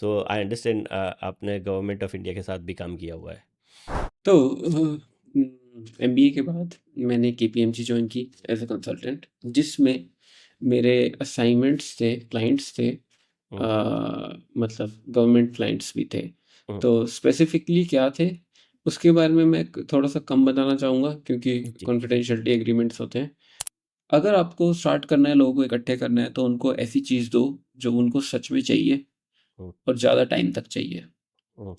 So I understand आपने government of India के साथ भी काम किया हुआ है। तो एमबीए के बाद मैंने केपीएमजी ज्वाइन की एज ए कंसल्टेंट, जिसमें मेरे असाइनमेंट्स थे, क्लाइंट्स थे, हम्म, मतलब गवर्नमेंट क्लाइंट्स भी थे। हम्म, तो स्पेसिफिकली क्या थे उसके बारे में मैं थोड़ा सा कम बताना चाहूँगा, क्योंकि जी। कॉन्फिडेंशियलिटी एग्रीमेंट्स होते हैं। अगर आपको स्टार्ट करना है, लोगों को इकट्ठे करना है, तो उनको ऐसी चीज़ दो जो उनको सच में चाहिए हम्म, और ज़्यादा टाइम तक चाहिए। हम्म।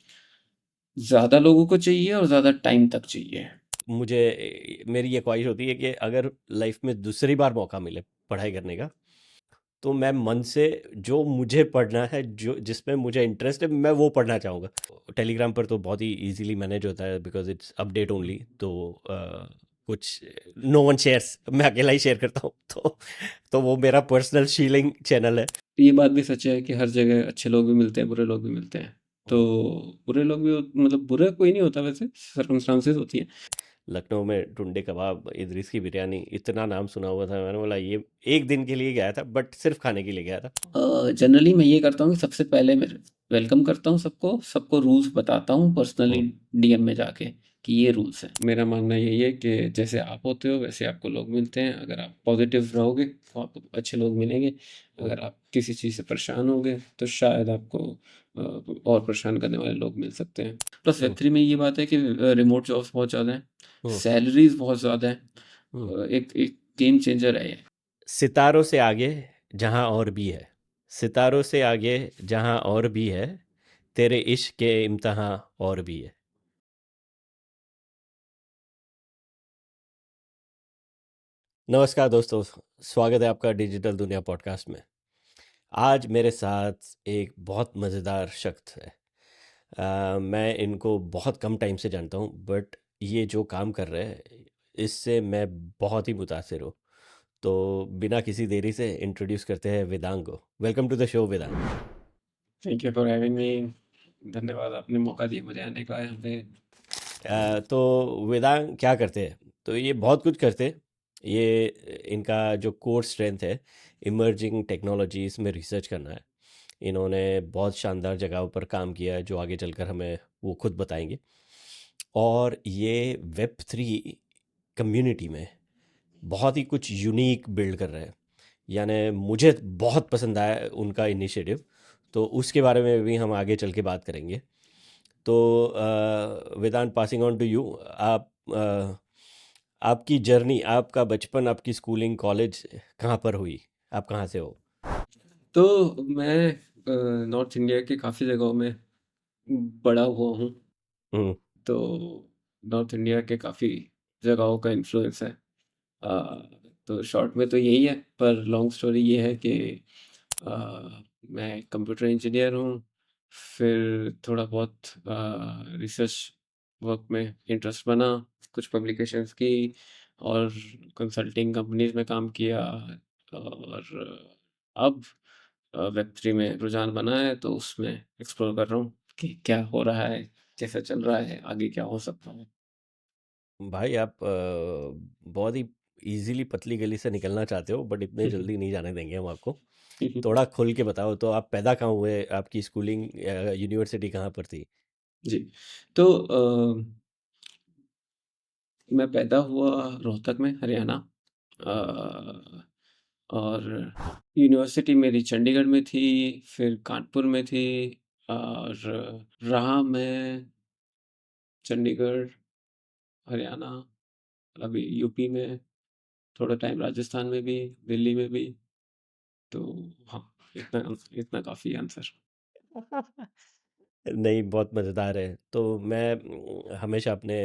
ज़्यादा लोगों को चाहिए और ज़्यादा टाइम तक चाहिए। मुझे मेरी ये ख्वाहिश होती है कि अगर लाइफ में दूसरी बार मौका मिले पढ़ाई करने का, तो मैं मन से जो मुझे पढ़ना है, जो जिसमें मुझे इंटरेस्ट है, मैं वो पढ़ना चाहूँगा। टेलीग्राम पर तो बहुत ही इजीली मैनेज होता है बिकॉज इट्स अपडेट ओनली। तो कुछ नो वन शेयर्स, मैं अकेला ही शेयर करता हूँ। तो वो मेरा पर्सनल शीलिंग चैनल है। ये बात भी सच है कि हर जगह अच्छे लोग भी मिलते हैं, बुरे लोग भी मिलते हैं। तो हम्म। बुरे लोग भी मतलब बुरा कोई नहीं होता, वैसे सर्कमस्टांसेस होती हैं। लखनऊ में टुंडे कबाब, इदरीस की बिरयानी, इतना नाम सुना हुआ था, मैंने बोला ये एक दिन के लिए गया था, बट सिर्फ खाने के लिए गया था। जनरली मैं ये करता हूँ कि सबसे पहले मैं वेलकम करता हूँ सबको, सबको रूल्स बताता हूँ पर्सनली हम्म, डीएम में जाके कि ये रूल्स हैं। मेरा मानना यही है कि जैसे आप होते हो वैसे आपको लोग मिलते हैं। अगर आप पॉजिटिव रहोगे तो आपको अच्छे लोग मिलेंगे। हम्म, अगर आप किसी चीज़ से परेशान होगे तो शायद आपको और परेशान करने वाले लोग मिल सकते हैं। प्लस हम्म, वेब थ्री में ये बात है कि रिमोट जॉब्स बहुत ज़्यादा हैं, हम्म, सैलरीज बहुत ज़्यादा हैं। हम्म। एक एक गेम चेंजर है ये। सितारों से आगे जहां और भी है, सितारों से आगे जहां और भी है, तेरे इश्क के इम्तहां और भी है। नमस्कार दोस्तों, स्वागत है आपका डिजिटल दुनिया पॉडकास्ट में। आज मेरे साथ एक बहुत मज़ेदार शख्स है। मैं इनको बहुत कम टाइम से जानता हूँ, बट ये जो काम कर रहे हैं इससे मैं बहुत ही मुतासिर हूँ। तो बिना किसी देरी से इंट्रोड्यूस करते हैं वेदांग को। Welcome to the show Vedang. Thank you for having me. धन्यवाद, आपने मौका दिया मुझे आने का यहाँ पे। तो वेदांग क्या करते हैं? तो ये बहुत कुछ करते हैं। ये इनका जो कोर स्ट्रेंथ है, इमर्जिंग टेक्नोलॉजीज में रिसर्च करना है। इन्होंने बहुत शानदार जगहों पर काम किया है जो आगे चलकर हमें वो खुद बताएंगे। और ये वेब थ्री कम्युनिटी में बहुत ही कुछ यूनिक बिल्ड कर रहे हैं। यानी मुझे बहुत पसंद आया उनका इनिशिएटिव। तो उसके बारे में भी हम आगे चल के बात करेंगे। तो वेदांत, पासिंग ऑन टू यू। आप आपकी जर्नी, आपका बचपन, आपकी स्कूलिंग, कॉलेज कहाँ पर हुई? आप कहाँ से हो? तो मैं नॉर्थ इंडिया के काफ़ी जगहों में बड़ा हुआ हूँ। हम्म, तो नॉर्थ इंडिया के काफ़ी जगहों का इन्फ्लुएंस है। अ, तो शॉर्ट में तो यही है, पर लॉन्ग स्टोरी ये है कि मैं कंप्यूटर इंजीनियर हूँ। फिर थोड़ा बहुत रिसर्च वर्क में इंटरेस्ट बना, कुछ पब्लिकेशंस की और कंसल्टिंग कंपनीज में काम किया। और अब वेब थ्री में रुझान बना है, तो उसमें एक्सप्लोर कर रहा हूँ कि क्या हो रहा है, कैसा चल रहा है, आगे क्या हो सकता है। भाई आप बहुत ही इजीली पतली गली से निकलना चाहते हो, बट इतने जल्दी नहीं जाने देंगे हम आपको। थोड़ा खुल के बताओ, तो आप पैदा कहाँ हुए? आपकी स्कूलिंग, यूनिवर्सिटी कहाँ पर थी? जी, तो मैं पैदा हुआ रोहतक में, हरियाणा। अ, और यूनिवर्सिटी मेरी चंडीगढ़ में थी, फिर कानपुर में थी। और रहा मैं चंडीगढ़, हरियाणा, अभी यूपी में, थोड़ा टाइम राजस्थान में भी, दिल्ली में भी। तो हाँ, इतना इतना काफ़ी आंसर। नहीं, बहुत मज़ेदार है। तो मैं हमेशा अपने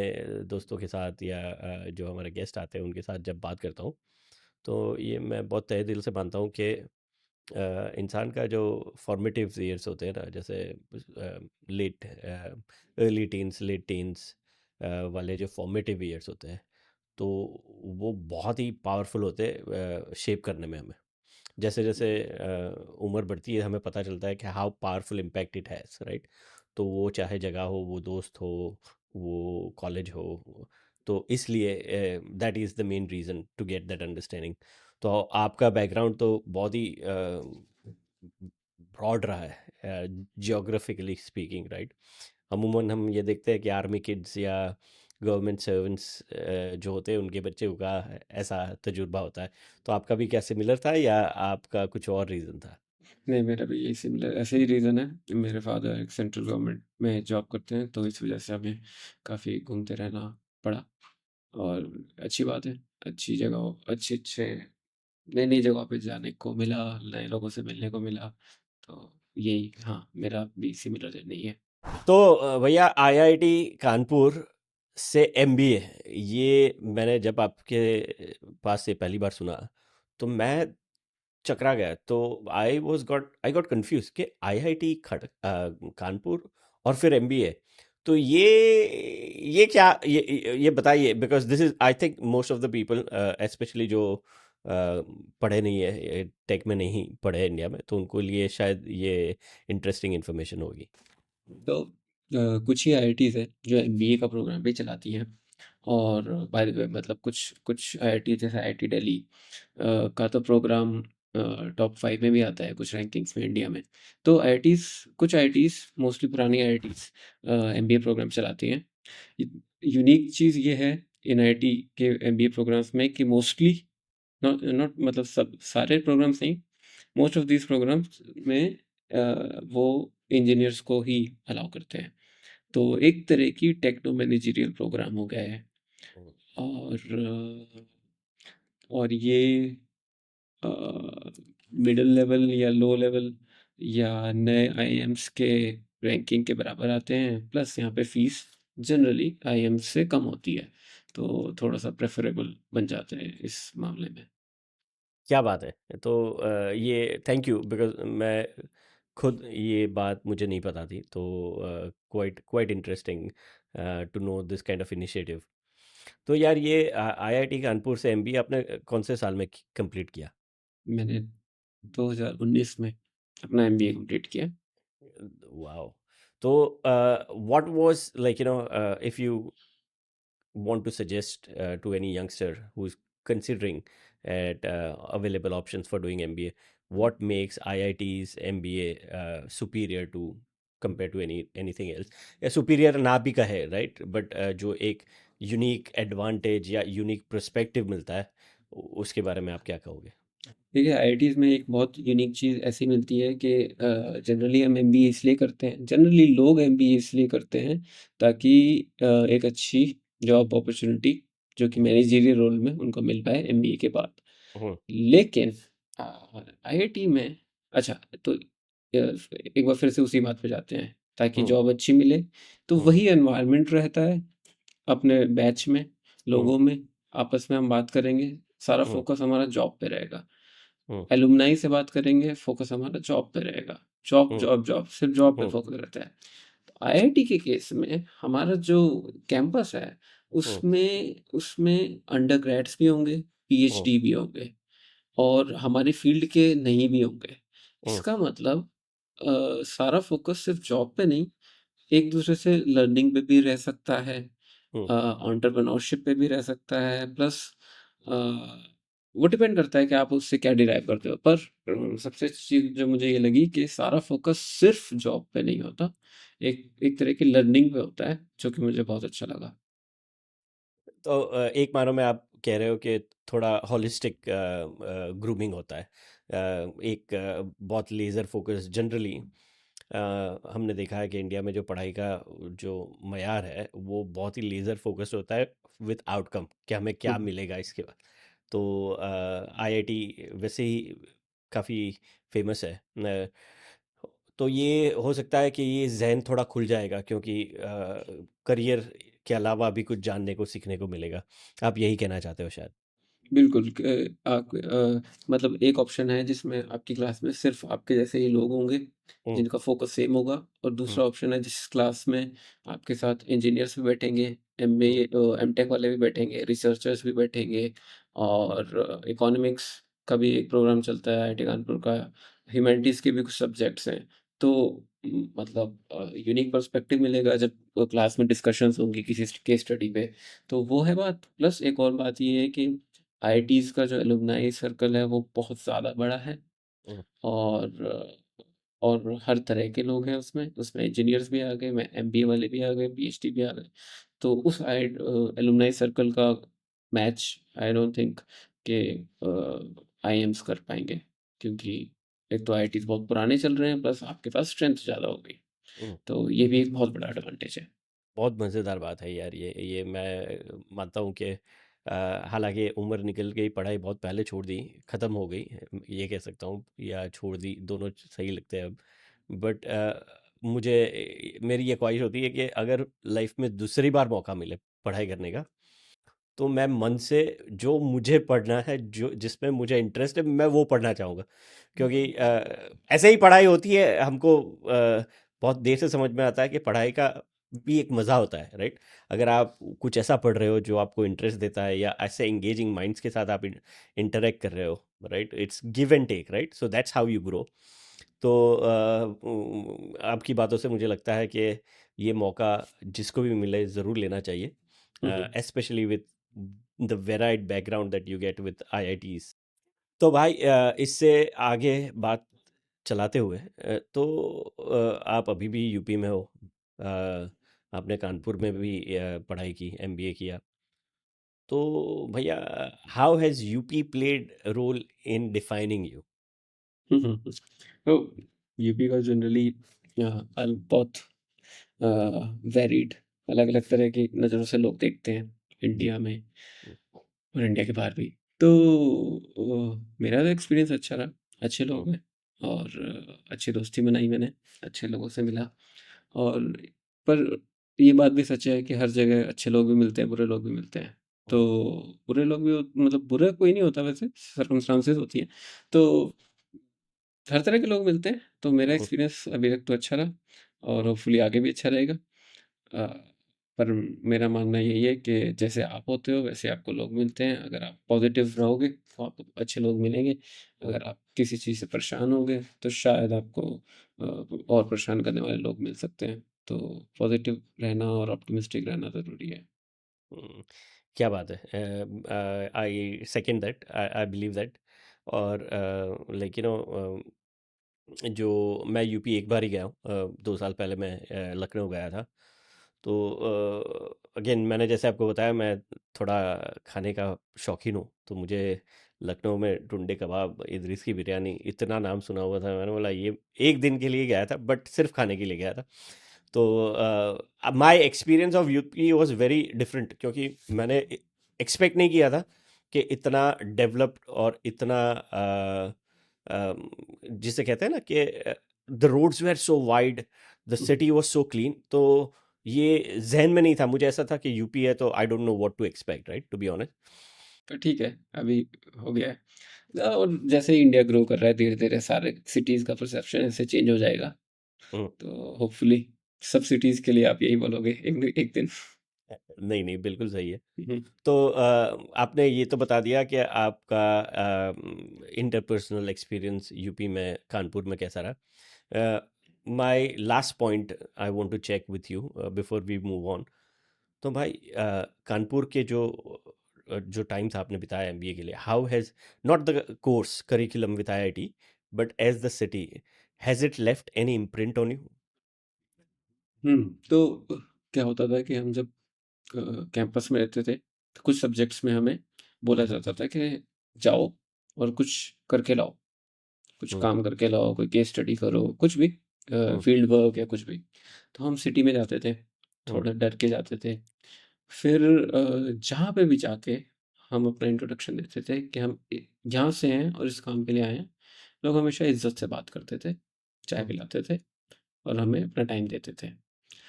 दोस्तों के साथ या जो हमारे गेस्ट आते हैं उनके साथ जब बात करता हूँ, तो ये मैं बहुत तहे दिल से मानता हूँ कि इंसान का जो फॉर्मेटिव ईयर्स होते हैं ना, जैसे late early teens, late teens वाले जो फॉर्मेटिव ईयर्स होते हैं, तो वो बहुत ही पावरफुल होते हैं शेप करने में हमें। जैसे जैसे उम्र बढ़ती है, हमें पता चलता है कि how powerful impact it has, right? तो वो चाहे जगह हो, वो दोस्त हो, वो कॉलेज हो। तो इसलिए that is the main reason to get that understanding. तो आपका बैकग्राउंड तो बहुत ही ब्रॉड रहा है जियोग्राफिकली स्पीकिंग, राइट? अमूमन हम ये देखते हैं कि आर्मी किड्स या गवर्नमेंट सर्वेंट्स जो होते हैं उनके बच्चे का ऐसा तजुर्बा होता है। तो आपका भी क्या सिमिलर था या आपका कुछ और रीज़न था? नहीं, मेरा भी यही सिमिलर ऐसे ही रीज़न है। मेरे फादर एक सेंट्रल गवर्नमेंट में जॉब करते हैं, तो इस वज़ह से हमें काफ़ी घूमते रहना पड़ा और अच्छी बात है, अच्छी जगहों अच्छे-अच्छे नई-नई जगहों पे जाने को मिला, नए लोगों से मिलने को मिला, तो यही हाँ, मेरा भी सिमिलर जर्नी है। तो भैया आईआईटी कानपुर से एमबीए, ये मैंने जब आपके पास से पहली बार सुना तो मैं चकरा गया। तो आई गॉट कंफ्यूज कि आईआईटी कानपुर और फिर एमबीए, तो ये क्या, ये बताइए, because this is I think most of the people specially जो पढ़े नहीं है, टेक में नहीं पढ़े हैं इंडिया में, तो उनको लिए शायद ये इंटरेस्टिंग इन्फॉर्मेशन होगी। तो कुछ ही आईआईटीज़ हैं जो एमबीए का प्रोग्राम भी चलाती हैं और बाय द वे मतलब कुछ कुछ आईआईटी जैसे आईआईटी दिल्ली का तो प्रोग्राम टॉप 5 में भी आता है कुछ रैंकिंग्स में इंडिया में। तो आईआईटीज़ कुछ आईआईटीज़ मोस्टली पुरानी आईआईटीज़ एमबीए प्रोग्राम चलाती हैं। यू यूनिक चीज़ ये है इन आईआईटी के एमबीए प्रोग्राम्स में कि मोस्टली नॉट नॉट मतलब सब सारे प्रोग्राम्स नहीं, मोस्ट ऑफ दीज़ प्रोग्राम्स में वो इंजीनियर्स को ही अलाउ करते हैं। तो एक तरह की टेक्नो मैनेजरियल प्रोग्राम हो गया है और और ये अ, मिडल लेवल या लो लेवल या नए आईआईएम्स के रैंकिंग के बराबर आते हैं, प्लस यहाँ पे फीस जनरली आईआईएम्स से कम होती है, तो थोड़ा-सा प्रेफ़रेबल बन जाते हैं इस मामले में। क्या बात है! तो ये थैंक यू, बिकॉज़ मैं खुद ये बात मुझे नहीं पता थी, तो quite quite interesting to know this kind of initiative. तो यार ये आईआईटी कानपुर से एमबीए आपने कौन से साल में कंप्लीट किया? मैंने 2019 में अपना एमबीए कंप्लीट किया। वाओ! तो what was like if you want to suggest to any youngster who's considering at available options for doing MBA, what makes IIT's MBA superior to compared to anything else? या superior ना भी कहे, right? But जो एक unique advantage या unique perspective मिलता है, उसके बारे में आप क्या कहोगे? देखिए, आईआईटीज़ में एक बहुत यूनिक चीज़ ऐसी मिलती है कि जनरली हम एमबीए इसलिए करते हैं जनरली लोग एमबीए इसलिए करते हैं ताकि एक अच्छी जॉब अपॉर्च्युनिटी जो कि मैनेजरियल रोल में उनको मिल पाए एमबीए के बाद। हम्म, लेकिन आईआईटी में अच्छा तो एक बार फिर से उसी बात पे जाते हैं ताकि हम्म, जॉब अच्छी मिले, तो हम्म, वही एनवायरनमेंट रहता है अपने बैच में, हम्म, लोगों में, आपस में हम बात करेंगे, सारा हम्म, फ़ोकस हमारा जॉब पे रहेगा। हम्म, एलुमनाई से बात करेंगे, फ़ोकस हमारा जॉब पे रहेगा। जॉब, हम्म, जॉब, जॉब, सिर्फ़ जॉब पे हम्म, फ़ोकस रहता है। तो आईआईटी के केस में हमारा जो कैंपस है, हम्म, उसमें उसमें अंडरग्रेड्स भी होंगे, हम्म, पीएचडी भी होंगे और हमारी फ़ील्ड के नहीं भी होंगे। हम्म, इसका मतलब सारा फ़ोकस सिर्फ़ जॉब पे नहीं, एक-दूसरे से लर्निंग पे भी रह सकता है, हम्म। एंटरप्रेन्योरशिप पे भी रह सकता है प्लस अ, वो डिपेंड करता है कि आप उससे क्या डिराइव करते हो। पर सबसे अच्छी चीज़ जो मुझे ये लगी कि सारा फ़ोकस सिर्फ़ जॉब पे नहीं होता, एक एक तरह की लर्निंग पे होता है, जो कि मुझे बहुत अच्छा लगा। तो एक मानो में आप कह रहे हो कि थोड़ा हॉलिस्टिक ग्रूमिंग होता है, एक बहुत लेज़र फोकस जनरली हमने देखा है कि इंडिया में जो पढ़ाई का जो मयार है वो बहुत ही लेज़र फोकस्ड होता है विद आउटकम कि हमें हुँ, क्या मिलेगा इसके बाद। तो आईआईटी वैसे ही काफ़ी फेमस है। तो ये हो सकता है कि ये जहन थोड़ा खुल जाएगा क्योंकि करियर के अलावा भी कुछ जानने को सीखने को मिलेगा। आप यही कहना चाहते हो शायद? बिल्कुल मतलब एक ऑप्शन है जिसमें आपकी क्लास में सिर्फ़ आपके जैसे ही लोग होंगे, हुँ, जिनका फ़ोकस सेम होगा और हुँ, दूसरा ऑप्शन है जिस क्लास में आपके साथ इंजीनियर्स भी बैठेंगे, हुँ, एमटेक वाले भी बैठेंगे, रिसर्चर्स भी बैठेंगे और इकोनॉमिक्स का भी एक प्रोग्राम चलता है आईआईटी कानपुर का, ह्यूमैनिटीज़ के भी कुछ सब्जेक्ट्स हैं। तो मतलब यूनिक पर्सपेक्टिव मिलेगा जब क्लास में डिस्कशंस होंगी किसी केस स्टडी पे, तो वो है बात। प्लस एक और बात ये है कि आईआईटीज़ का जो एलुमनाई सर्कल है वो बहुत ज़्यादा बड़ा है हुँ। और और हर तरह के लोग हैं उसमें। उसमें इंजीनियर्स भी आ गए, मैं एमबीए वाले भी आ गए, पीएचडी भी आ गए। तो उस एलुमनाई सर्कल का मैच आई डोंट थिंक कि आईएम्स कर पाएंगे, क्योंकि एक तो आईआईटीज बहुत पुराने चल रहे हैं, प्लस आपके पास स्ट्रेंथ ज़्यादा हो गई। हम्म, तो ये भी एक बहुत बड़ा एडवांटेज है। बहुत मज़ेदार बात है यार, ये मैं मानता हूँ कि हालांकि उम्र निकल गई, पढ़ाई बहुत पहले छोड़ दी, ख़त्म हो गई, ये कह सकता हूँ, या छोड़ दी, दोनों सही लगते हैं अब। बट मुझे मेरी ये ख्वाहिश होती है कि अगर लाइफ में दूसरी बार मौका मिले पढ़ाई करने का, तो मैं मन से जो मुझे पढ़ना है, जो जिसमें मुझे इंटरेस्ट है, मैं वो पढ़ना चाहूँगा। क्योंकि ऐसे ही पढ़ाई होती है, हमको बहुत देर से समझ में आता है कि पढ़ाई का भी एक मज़ा होता है, राइट? अगर आप कुछ ऐसा पढ़ रहे हो जो आपको इंटरेस्ट देता है, या ऐसे एंगेजिंग माइंड्स के साथ आप इंटरेक्ट कर रहे हो, right? It's give and take, right? So that's how you grow. तो आपकी बातों से मुझे लगता है कि ये मौका जिसको भी मिले ज़रूर लेना चाहिए, हम्म, especially with the varied background that you get with IITs. तो भाई इससे आगे बात चलाते हुए, तो आप अभी भी यूपी में हो, आपने कानपुर में भी पढ़ाई की, एमबीए किया, तो भैया, how has UP played role in defining you? तो यूपी का जनरली बहुत वेरिड, अलग अलग तरह की नज़रों से लोग देखते हैं इंडिया में और इंडिया के बाहर भी। तो मेरा तो एक्सपीरियंस अच्छा रहा, अच्छे लोग हैं, और अच्छी दोस्ती बनाई मैंने, अच्छे लोगों से मिला। और पर ये बात भी सच है कि हर जगह अच्छे लोग भी मिलते हैं, बुरे लोग भी मिलते हैं। तो बुरे लोग भी मतलब बुरा कोई नहीं होता वैसे, सर्कमस्टांसेस होती हैं। तो हर तरह के लोग मिलते हैं, तो मेरा एक्सपीरियंस अभी तक तो अच्छा रहा, और होपफुली आगे भी अच्छा रहेगा। अ, पर मेरा मानना यही है कि जैसे आप होते हो वैसे आपको लोग मिलते हैं। अगर आप पॉजिटिव रहोगे तो आपको अच्छे लोग मिलेंगे। अगर आप किसी चीज़ से परेशान होगे तो शायद आपको और परेशान करने वाले लोग मिल सकते हैं। तो पॉजिटिव रहना और ऑप्टिमिस्टिक रहना ज़रूरी है। हम्म, क्या बात है, I second that, I believe that. और लाइक यू नो, जो मैं यूपी एक बार ही गया हूँ, 2 साल पहले मैं लखनऊ गया था। तो अगेन मैंने जैसे आपको बताया, मैं थोड़ा खाने का शौकीन हूँ, तो मुझे लखनऊ में टुंडे कबाब, इदरिस की बिरयानी, इतना नाम सुना हुआ था, मैंने बोला ये, एक दिन के लिए गया था, बट सिर्फ खाने के लिए गया था। तो my experience of UP was very different, क्योंकि मैंने एक्सपेक्ट नहीं किया था कि इतना डेवलप्ड और इतना जिसे कहते हैं ना कि the roads were so wide, the city was so clean. तो ये जहन में नहीं था, मुझे ऐसा था कि यूपी है तो I don't know what to expect, right, to be honest. तो ठीक है, अभी हो गया है। और जैसे ही इंडिया ग्रो कर रहा है, धीरे-धीरे सारे सिटीज़ का परसेप्शन ऐसे चेंज हो जाएगा। तो होपफुली सब सिटीज़ के लिए आप यही बोलोगे एक दिन। नहीं नहीं, बिल्कुल सही है। हुँ, तो आपने ये तो बता दिया कि आपका इंटरपर्सनल एक्सपीरियंस यूपी में, कानपुर में कैसा रहा। My last point I want to check with you before we move on. तो भाई, कानपुर के जो टाइम्स आपने बिताया एमबीए के लिए, how has, not the course curriculum with IIT, but as the city, has it left any imprint on you? तो क्या होता था कि हम जब कैंपस में रहते थे, तो कुछ सब्जेक्ट्स में हमें बोला जाता था कि जाओ और कुछ करके लाओ, कुछ हम्म, काम करके लाओ, कोई केस स्टडी करो, कुछ भी हम्म, फील्ड वर्क या कुछ भी। तो हम सिटी में जाते थे, हम्म, थोड़ा डर के जाते थे। फिर जहाँ पे भी जाके हम अपना इंट्रोडक्शन देते थे कि हम यहाँ से हैं और इस काम के लिए आए हैं। लोग हमेशा इज्जत से बात करते थे, चाय हम्म, पिलाते थे और हमें अपना टाइम देते थे।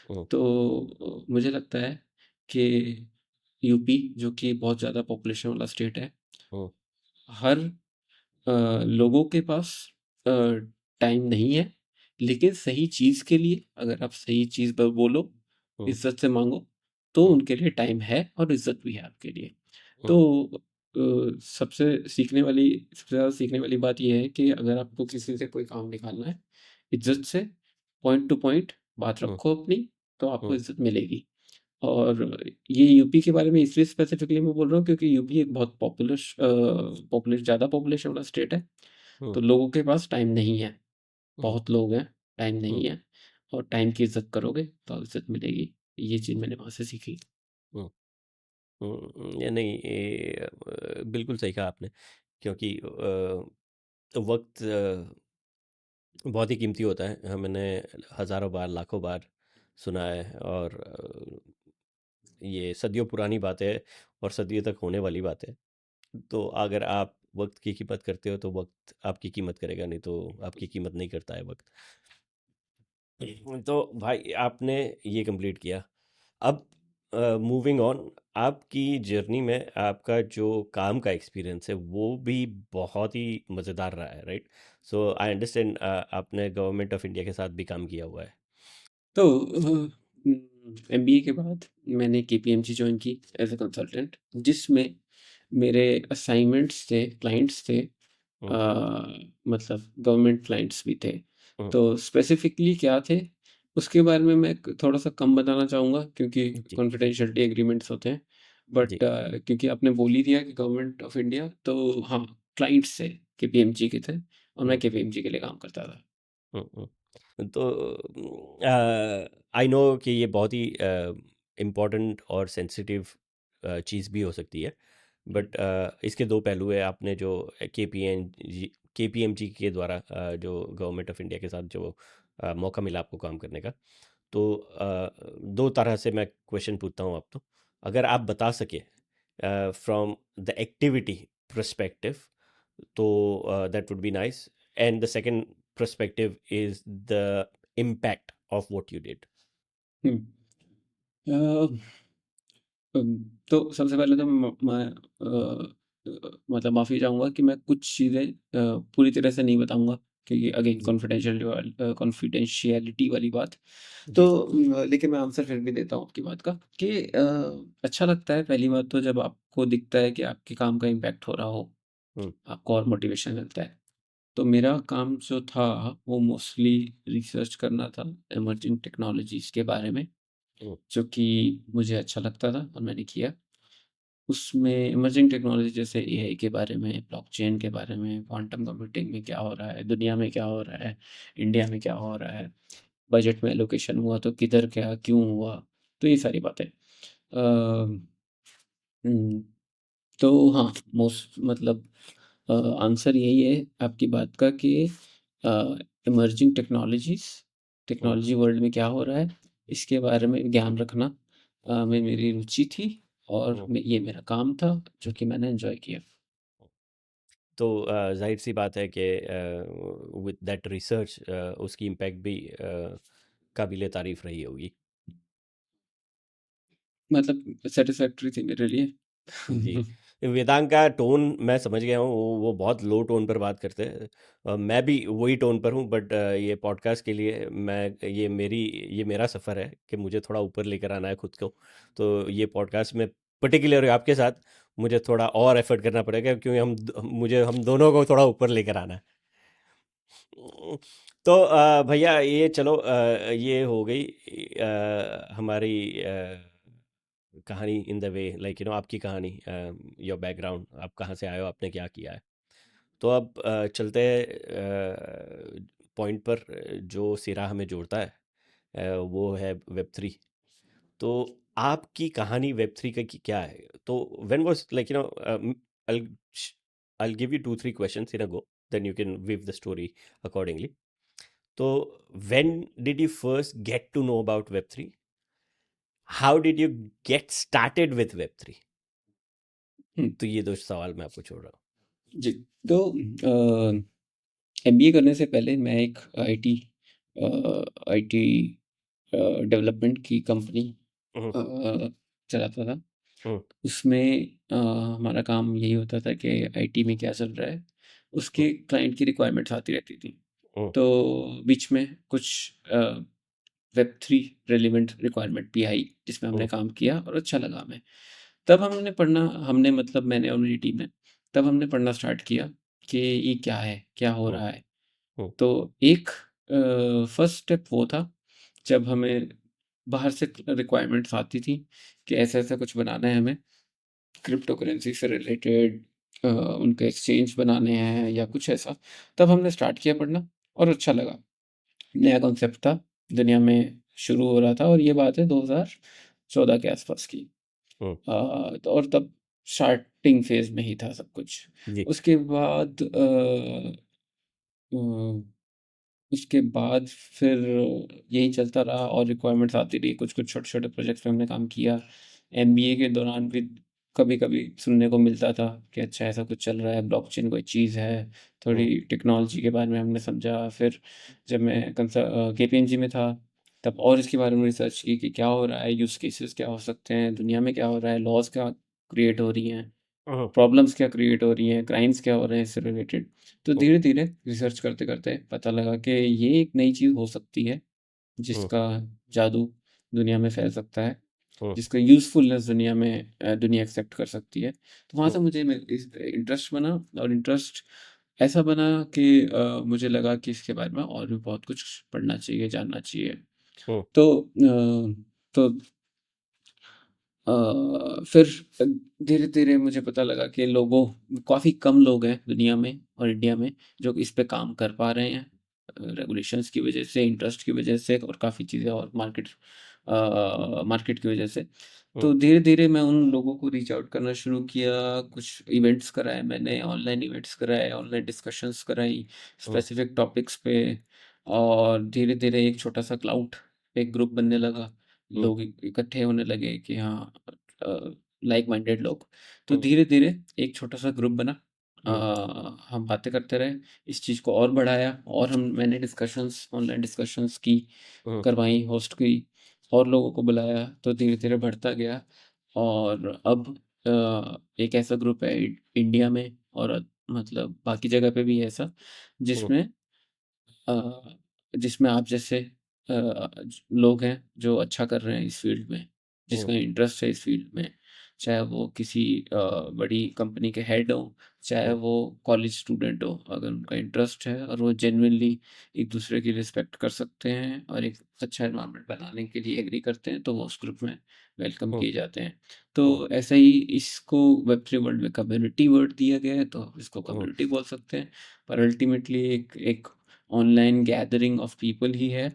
हम्म, तो मुझे लगता है कि यूपी, जो कि बहुत ज़्यादा पॉपुलेशन वाला स्टेट है, हम्म, हर लोगों के पास अ, टाइम नहीं है, लेकिन सही चीज़ के लिए अगर आप सही चीज़ बोलो, हम्म, इज्जत से मांगो, तो हम्म, उनके लिए टाइम है और इज्जत भी है आपके लिए। हम्म, तो सबसे ज़्यादा सीखने वाली बात ये है कि अगर आपको किसी से कोई काम निकालना है, इज्जत से पॉइंट टू पॉइंट बात हम्म, रखो अपनी, तो आपको हम्म, इज्जत मिलेगी। और ये यूपी के बारे में इसलिए स्पेसिफिकली मैं बोल रहा हूँ क्योंकि यूपी एक बहुत ज़्यादा पॉपुलेशन वाला स्टेट है, हम्म, तो लोगों के पास टाइम नहीं है। हम्म, बहुत लोग हैं, टाइम हम्म, नहीं है, और टाइम की इज़्ज़त करोगे तो इज़्ज़त मिलेगी। ये चीज़ मैंने वहाँ से सीखी। हम्म, ये नहीं, बिल्कुल सही कहा आपने, क्योंकि वक्त बहुत ही कीमती होता है, मैंने हज़ारों बार, लाखों बार सुना है, और ये सदियों पुरानी बात है और सदियों तक होने वाली बात है। तो अगर आप वक्त की कीमत करते हो तो वक्त आपकी कीमत करेगा, नहीं तो आपकी कीमत नहीं करता है वक्त। तो भाई आपने ये कंप्लीट किया। अब मूविंग ऑन, आपकी जर्नी में आपका जो काम का एक्सपीरियंस है वो भी बहुत ही मज़ेदार रहा है, राइट? सो आई अंडरस्टैंड, आपने गवर्नमेंट ऑफ इंडिया के साथ भी काम किया हुआ है। तो एमबीए के बाद मैंने केपीएमजी जॉइन की एज ए कंसल्टेंट, जिसमें मेरे असाइनमेंट्स थे, क्लाइंट्स थे, हम्म, मतलब गवर्नमेंट क्लाइंट्स भी थे। हम्म, तो स्पेसिफिकली क्या थे, उसके बारे में मैं थोड़ा सा कम बताना चाहूँगा, क्योंकि जी, कॉन्फिडेंशियलिटी एग्रीमेंट्स होते हैं। बट जी, क्योंकि आपने बोल ही दिया कि गवर्नमेंट ऑफ इंडिया, तो हाँ, क्लाइंट्स थे, केपीएमजी के थे, और मैं हम्म, केपीएमजी के लिए काम करता था। तो आई नो कि ये बहुत ही इम्पोर्टेंट और सेंसिटिव चीज़ भी हो सकती है, बट इसके दो पहलू है। आपने जो के पी एम जी के द्वारा जो गवर्नमेंट ऑफ इंडिया के साथ जो मौका मिला आपको काम करने का, तो दो तरह से मैं क्वेश्चन पूछता हूँ आप, तो अगर आप बता सके फ्रॉम द एक्टिविटी perspective, तो that would be nice, and the second perspective is the impact of what you did. हुँ। अ, तो सबसे पहले तो मैं मतलब माफ़ी चाहूँगा कि मैं कुछ चीज़ें पूरी तरह से नहीं बताऊँगा, क्योंकि अगेन जी, कॉन्फिडेंशियलिटी वाली बात। तो जी, लेकिन मैं आंसर फिर भी देता हूँ आपकी बात का कि अच्छा लगता है, पहली बात तो जब आपको दिखता है कि आपके काम का इम्पैक्ट हो रहा हो, हुँ, आपको और मोटिवेशन मिलता है। तो मेरा काम जो था वो मोस्टली रिसर्च करना था इमर्जिंग टेक्नोलॉजीज़ के बारे में, हुँ, जो कि मुझे अच्छा लगता था और मैंने किया। उसमें इमर्जिंग टेक्नोलॉजी जैसे एआई के बारे में, ब्लॉकचेन के बारे में, क्वांटम कंप्यूटिंग में क्या हो रहा है, दुनिया में क्या हो रहा है, इंडिया में क्या हो रहा है, बजट में एलोकेशन हुआ तो किधर क्या, क्यों हुआ, तो ये सारी बातें। हुँ, तो हाँ, मोस्ट मतलब अ, आंसर यही है आपकी बात का कि इमर्जिंग टेक्नोलॉजीज़, हुँ, टेक्नोलॉजी वर्ल्ड में क्या हो रहा है, इसके बारे में ज्ञान रखना में मेरी रुचि थी, और हुँ। ये मेरा काम था, जो कि मैंने एन्जॉय किया। तो ज़ाहिर-सी बात है कि विद दैट रिसर्च उसकी इम्पैक्ट भी काबिल तारीफ़ रही होगी। मतलब सैटिस्फैक्टरी थी मेरे लिए। जी। वेदांग का टोन मैं समझ गया हूँ, वो बहुत लो टोन पर बात करते हैं। मैं भी वही टोन पर हूँ, बट ये पॉडकास्ट के लिए ये मेरा सफ़र है कि मुझे थोड़ा ऊपर लेकर आना है खुद को। तो ये पॉडकास्ट में पर्टिकुलर आपके साथ मुझे थोड़ा और एफ़र्ट करना पड़ेगा, क्योंकि हम दोनों को थोड़ा ऊपर लेकर आना है। तो भैया ये चलो, ये हो गई हमारी कहानी इन द वे, लाइक आपकी कहानी, योर बैकग्राउंड, आप कहाँ से आए हो, आपने क्या किया है। तो अब चलते हैं पॉइंट पर, जो सिरा हमें जोड़ता है, वो है वेब 3। तो आपकी कहानी वेब 3 का क्या है? तो when was like I'll I'll give you 2 3 questions in a go, then you can weave the story accordingly. तो when did you first get to know about Web3? How did you get started with Web 3? हुँ, तो ये दो सवाल मैं आपको छोड़ रहा जी। तो एमबीए करने से पहले मैं एक आईटी डेवलपमेंट की कंपनी हूँ। चलाता था। हम्म, उसमें हमारा काम यही होता था कि आईटी में क्या चल रहा है, हम्म, उसके क्लाइंट की रिक्वायरमेंट्स आती रहती थी। हम्म, तो बीच में कुछ वेब 3 रेलिवेंट रिक्वायरमेंट भी आई, जिसमें हमने हम्म, काम किया और अच्छा लगा हमें। तब हमने मतलब मैंने और मेरी टीम ने, तब हमने पढ़ना स्टार्ट किया कि ये क्या है, क्या हो हम्म, रहा है। हम्म, तो एक फर्स्ट स्टेप वो था, जब हमें बाहर से रिक्वायरमेंट्स आती थी कि ऐसा-ऐसा कुछ बनाना है हमें, क्रिप्टो करेंसी से रिलेटेड उनके एक्सचेंज बनाने हैं या कुछ ऐसा, तब हमने स्टार्ट किया पढ़ना और अच्छा लगा। नया कॉन्सेप्ट था, दुनिया में शुरू हो रहा था, और ये बात है 2014 के आसपास की। हम्म, तो और तब स्टार्टिंग फेज में ही था सब कुछ। जी। उसके बाद उसके बाद फिर यही चलता रहा और रिक्वायरमेंट्स आती रही, कुछ कुछ छोटे छोटे प्रोजेक्ट्स पे हमने काम किया। एमबीए के दौरान भी कभी कभी सुनने को मिलता था कि अच्छा ऐसा कुछ चल रहा है, ब्लॉकचेन कोई चीज़ है, थोड़ी हम्म, टेक्नोलॉजी के बारे में हमने समझा। फिर जब मैं केपीएमजी में था, तब और इसके बारे में रिसर्च की कि क्या हो रहा है, यूज़ केसेस क्या हो सकते हैं, दुनिया में क्या हो रहा है, लॉज क्या क्रिएट हो रही हैं, हम्म, प्रॉब्लम्स क्या क्रिएट हो रही हैं, क्राइम्स क्या हो रहे हैं इससे रिलेटेड। तो हम्म, धीरे-धीरे रिसर्च करते-करते पता लगा कि ये एक नई चीज़ हो सकती है, हम्म, जिसका जादू दुनिया में फैल सकता है, हम्म, जिसका यूज़फुलनेस दुनिया में दुनिया एक्सेप्ट कर सकती है। तो वहाँ हम्म, से मुझे इस इंटरेस्ट बना, और इंटरेस्ट ऐसा बना कि मुझे लगा कि इसके बारे में और भी बहुत कुछ पढ़ना चाहिए, जानना चाहिए। हम्म, तो फिर धीरे-धीरे मुझे पता लगा कि लोगों काफ़ी कम लोग हैं दुनिया में और इंडिया में जो इस पे काम कर पा रहे हैं। रेगुलेशंस की वज़ह से, इंटरेस्ट की वज़ह से, और काफ़ी चीज़ें, और मार्केट की वज़ह से। हम्म, तो धीरे-धीरे मैं उन लोगों को रीच आउट करना शुरू किया, कुछ इवेंट्स कराए मैंने, ऑनलाइन इवेंट्स कराए, ऑनलाइन डिस्कशंस कराई हम्म, स्पेसिफिक टॉपिक्स पे, और धीरे-धीरे एक छोटा-सा क्लाउड, एक ग्रुप बनने लगा। हम्म, लोग इकट्ठे होने लगे कि हाँ, लाइक माइंडेड लोग। तो हम्म, धीरे-धीरे एक छोटा-सा ग्रुप बना। हम्म, हम बातें करते रहे, इस चीज़ को और बढ़ाया, और मैंने डिस्कशंस, ऑनलाइन डिस्कशंस की, हम्म, करवाई, होस्ट की, और लोगों को बुलाया, तो धीरे-धीरे बढ़ता गया। और अब एक ऐसा ग्रुप है इंडिया में, और मतलब बाकी जगह पे भी है ऐसा, हम्म, जिसमें अ, जिसमें आप जैसे लोग हैं जो अच्छा कर रहे हैं इस फील्ड में, हम्म, जिसका इंटरेस्ट है इस फील्ड में, चाहे वो किसी बड़ी कंपनी के हेड हो, चाहे हम्म, वो कॉलेज स्टूडेंट हो, अगर उनका इंटरेस्ट है और वो जेन्युइनली एक दूसरे की रिस्पेक्ट कर सकते हैं और एक अच्छा एनवायरनमेंट बनाने के लिए एग्री करते हैं, तो वो उस ग्रुप में वेलकम हम्म, किए जाते हैं। हम्म, तो ऐसा ही इसको वेब3 वर्ल्ड में कम्युनिटी वर्ड दिया गया है, तो इसको हम्म, कम्युनिटी बोल सकते हैं। पर अल्टीमेटली एक एक ऑनलाइन गैदरिंग ऑफ पीपल ही है।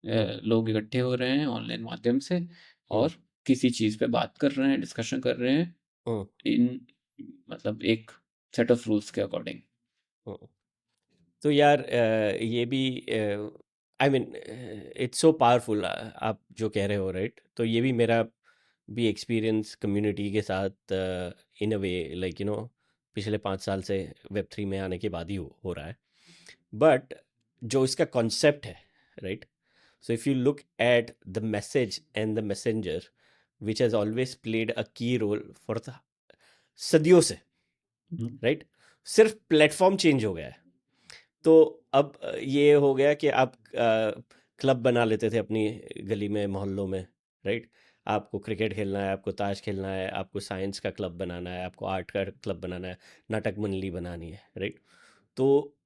हम्म, लोग इकट्ठे हो रहे हैं ऑनलाइन माध्यम से, हम्म, और किसी चीज़ पे बात कर रहे हैं, डिस्कशन कर रहे हैं, हम्म, इन मतलब एक सेट ऑफ रूल्स के अकॉर्डिंग। हम्म। तो यार ये भी I mean it's so powerful, आप जो कह रहे हो, राइट? तो ये भी मेरा भी एक्सपीरियंस कम्युनिटी के साथ इन अ वे, लाइक पिछले 5 साल से वेब 3 में आने के बाद ही हो रहा है। बट जो इसका कॉन्सेप्ट है, right? So if you look at the message and the messenger which has always played a की रोल फॉर द सदियों से, हुँ, राइट? सिर्फ प्लेटफॉर्म चेंज हो गया है। तो अब ये हो गया कि आप क्लब बना लेते थे अपनी गली में, मोहल्लों में, राइट? आपको क्रिकेट खेलना है, आपको ताश खेलना है, आपको साइंस का क्लब बनाना है, आपको आर्ट का क्लब बनाना है, नाटक मंडली बनानी है, राइट? तो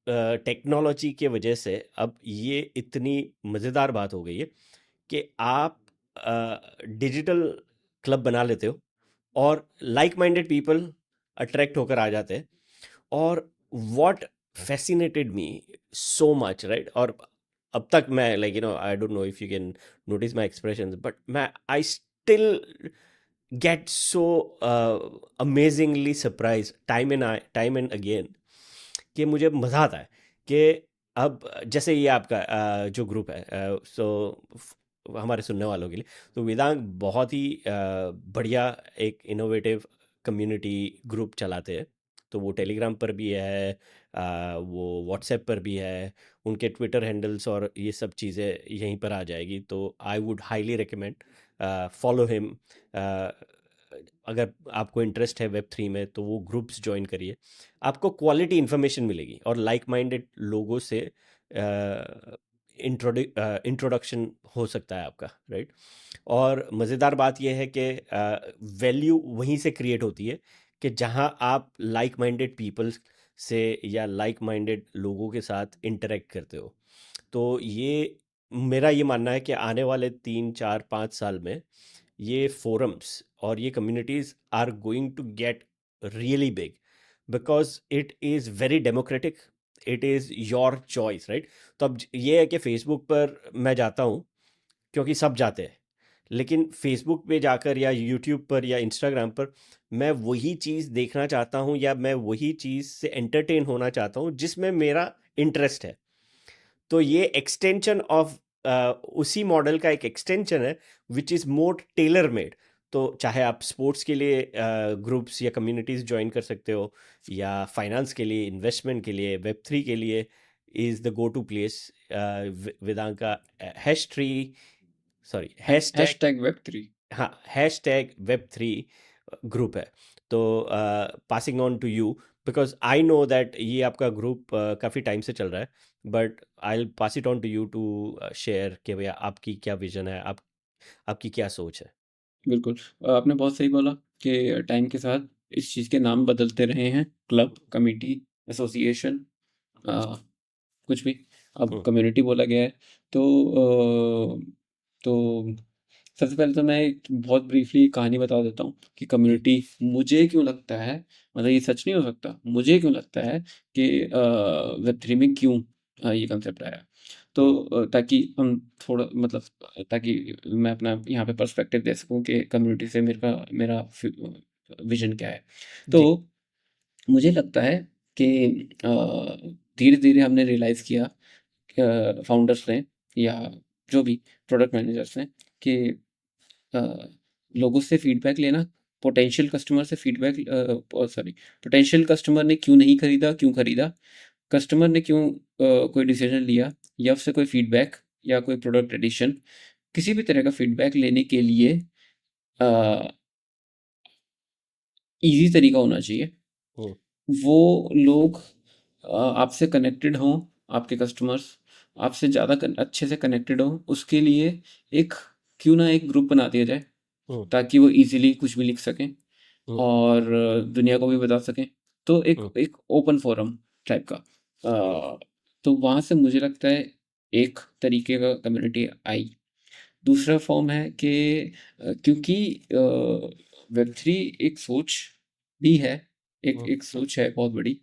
टेक्नोलॉजी के वजह से अब ये इतनी मज़ेदार बात हो गई है कि आप डिजिटल क्लब बना लेते हो और लाइक माइंडेड पीपल अट्रैक्ट होकर आ जाते हैं। और what fascinated me so much, right? और अब तक मैं, like I don't know if you can notice my expressions, but मैं I still get so amazingly surprise time and again कि मुझे मज़ा आता है कि अब जैसे ये आपका जो ग्रुप है, सो हमारे सुनने वालों के लिए, तो वेदांग बहुत ही बढ़िया एक इनोवेटिव कम्युनिटी ग्रुप चलाते हैं। तो वो टेलीग्राम पर भी है, वो व्हाट्सएप पर भी है, उनके ट्विटर हैंडल्स और ये सब चीज़ें यहीं पर आ जाएगी। तो I would highly recommend follow him. अगर आपको इंटरेस्ट है वेब 3 में तो वो ग्रुप्स ज्वाइन करिए, आपको क्वालिटी इन्फॉर्मेशन मिलेगी और लाइक माइंडेड लोगों से इंट्रोडक्शन हो सकता है आपका, राइट? और मज़ेदार बात यह है कि वैल्यू वहीं से क्रिएट होती है कि जहां आप लाइक माइंडेड पीपल्स से या लाइक माइंडेड लोगों के साथ इंटरेक्ट करते हो। तो ये मेरा ये मानना है कि आने वाले 3 4 5 साल में ये फोरम्स और ये communities are going to get really big, because it is very democratic, it is your choice, right? तो अब ये है कि फेसबुक पर मैं जाता हूँ क्योंकि सब जाते हैं, लेकिन फेसबुक पे जाकर या यूट्यूब पर या इंस्टाग्राम पर मैं वही चीज़ देखना चाहता हूँ या मैं वही चीज़ से एंटरटेन होना चाहता हूँ जिसमें मेरा इंटरेस्ट है। तो ये एक्सटेंशन ऑफ उसी मॉडल का एक एक्सटेंशन है which is more tailor made. तो चाहे आप स्पोर्ट्स के लिए ग्रुप्स या कम्युनिटीज़ ज्वाइन कर सकते हो, या फाइनेंस के लिए, इन्वेस्टमेंट के लिए, वेब 3 के लिए is the go to place. Vedant का hash tree, sorry, hashtag, hashtag वेब3। हाँ, हैशटैग वेब 3 ग्रुप है। तो passing on to you, because I know that ये आपका ग्रुप काफ़ी टाइम से चल रहा है, but I will pass it on to you to share कि भैया आपकी क्या विजन है, आपकी क्या सोच है। बिल्कुल। आपने बहुत सही बोला कि टाइम के साथ इस चीज़ के नाम बदलते रहे हैं, क्लब, कमिटी, एसोसिएशन, कुछ भी, अब हम्म, कम्युनिटी बोला गया है। तो तो सबसे पहले तो मैं एक बहुत ब्रीफली कहानी बता देता हूँ कि जी कम्युनिटी मुझे क्यों लगता है, मतलब ये सच नहीं हो सकता, मुझे क्यों लगता है कि वेब3 में क्यों ये कंसेप्ट आया। तो ताकि हम थोड़ा मतलब ताकि मैं अपना यहाँ पे पर्सपेक्टिव दे सकूँ कि कम्युनिटी से मेरा मेरा विजन क्या है। तो जी। मुझे लगता है कि धीरे-धीरे हमने रियलाइज़ किया, फाउंडर्स ने या जो भी प्रोडक्ट मैनेजर्स ने, कि अ, लोगों से फीडबैक लेना, पोटेंशियल कस्टमर से फीडबैक सॉरी, पोटेंशियल कस्टमर ने क्यों नहीं खरीदा, क्यों खरीदा, कस्टमर ने क्यों कोई डिसीजन लिया, या उससे कोई फीडबैक या कोई प्रोडक्ट एडिशन, किसी भी तरह का फीडबैक लेने के लिए ईज़ी तरीका होना चाहिए। हम्म, वो लोग आपसे कनेक्टेड हों, आपके कस्टमर्स आपसे ज़्यादा अच्छे से कनेक्टेड हों, उसके लिए एक क्यों ना एक ग्रुप बना दिया जाए, हम्म, ताकि वो इजीली कुछ भी लिख सकें हम्म, और दुनिया को भी बता सकें। तो एक हम्म, एक ओपन फोरम टाइप का, तो वहाँ से मुझे लगता है एक तरीके का कम्युनिटी आई। दूसरा फॉर्म है कि क्योंकि वेब3 एक सोच भी है, एक हम्म, एक सोच है बहुत बड़ी।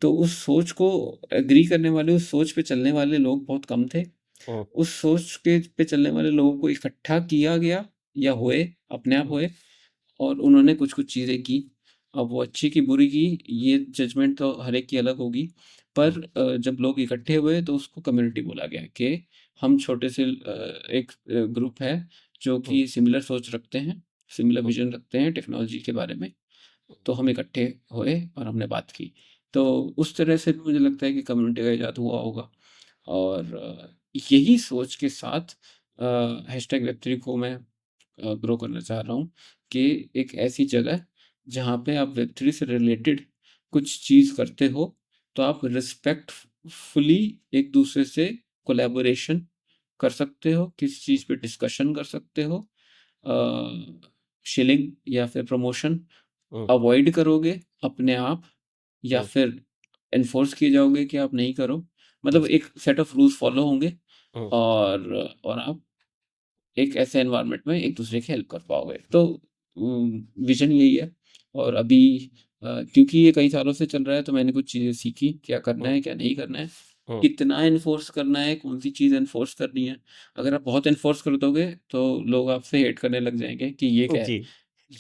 तो उस सोच को एग्री करने वाले, उस सोच पे चलने वाले लोग बहुत कम थे। हम्म, उस सोच के पे चलने वाले लोगों को इकट्ठा किया गया, या हुए, अपने आप हम्म, हुए, और उन्होंने कुछ-कुछ चीज़ें की। अब वो अच्छी की बुरी की, ये जजमेंट तो हर एक की अलग होगी। हम्म, पर जब लोग इकट्ठे हुए तो उसको कम्युनिटी बोला गया कि हम छोटे से एक ग्रुप है जो हम्म, कि सिमिलर सोच रखते हैं, सिमिलर हम्म, विज़न रखते हैं टेक्नोलॉजी के बारे में। तो हम इकट्ठे हुए और हमने बात की। तो उस तरह से भी मुझे लगता है कि कम्युनिटी का इजाद हुआ होगा। और यही सोच के साथ हैशटैग वेब3 को मैं ग्रो करना चाह रहा हूँ कि एक ऐसी जगह जहाँ पे आप वेब3 से रिलेटेड कुछ चीज़ करते हो, तो आप रिस्पेक्टफुली एक दूसरे से कोलैबोरेशन कर सकते हो, किसी चीज़ पे डिस्कशन कर सकते हो, शिलिंग या फिर प्रमोशन हम्म, अवॉइड करोगे अपने आप, या हम्म, फिर एनफोर्स किए जाओगे कि आप नहीं करो। मतलब हम्म, एक सेट ऑफ रूल्स फॉलो होंगे, हम्म, और आप एक ऐसे एनवायरनमेंट में एक दूसरे की हेल्प कर पाओगे। तो विजन यही है। और अभी क्योंकि ये कई सालों से चल रहा है, तो मैंने कुछ चीज़ें सीखी, क्या करना हम्म, है, क्या नहीं करना है, हम्म, कितना एनफोर्स करना है, कौन सी चीज़ एनफोर्स करनी है। अगर आप बहुत एनफोर्स कर दोगे तो लोग आपसे हेट करने लग जाएंगे कि ये क्या है, जी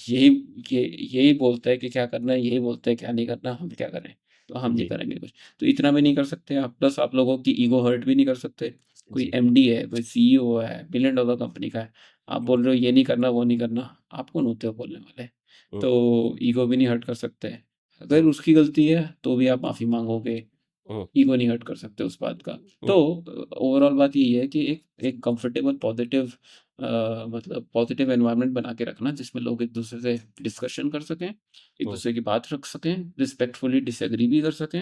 यही ये यही बोलता है कि क्या करना है, यही बोलता है क्या नहीं करना, हम क्या करें? तो हम नहीं जी करेंगे कुछ। तो इतना भी नहीं कर सकते आप, प्लस आप लोगों की ईगो हर्ट भी नहीं कर सकते। कोई जी। एमडी है, कोई सीईओ है, बिलियन डॉलर कंपनी का है, आप बोल रहे हो ये नहीं करना, वो नहीं करना, आप कौन होते हो बोलने वाले? हम्म, तो ईगो भी नहीं हर्ट कर सकते। अगर हम्म, उसकी गलती है, तो भी आप माफ़ी माँगोगे, हम्म, ईगो नहीं हर्ट कर सकते उस बात का। तो हम्म, ओवरऑल बात यही है कि एक एक कंफर्टेबल पॉजिटिव मतलब पॉजिटिव एनवायरनमेंट बना के रखना, जिसमें लोग एक दूसरे से डिस्कशन कर सकें, एक हम्म, दूसरे की बात रख सकें, रिस्पेक्टफुली डिसएग्री भी कर सकें,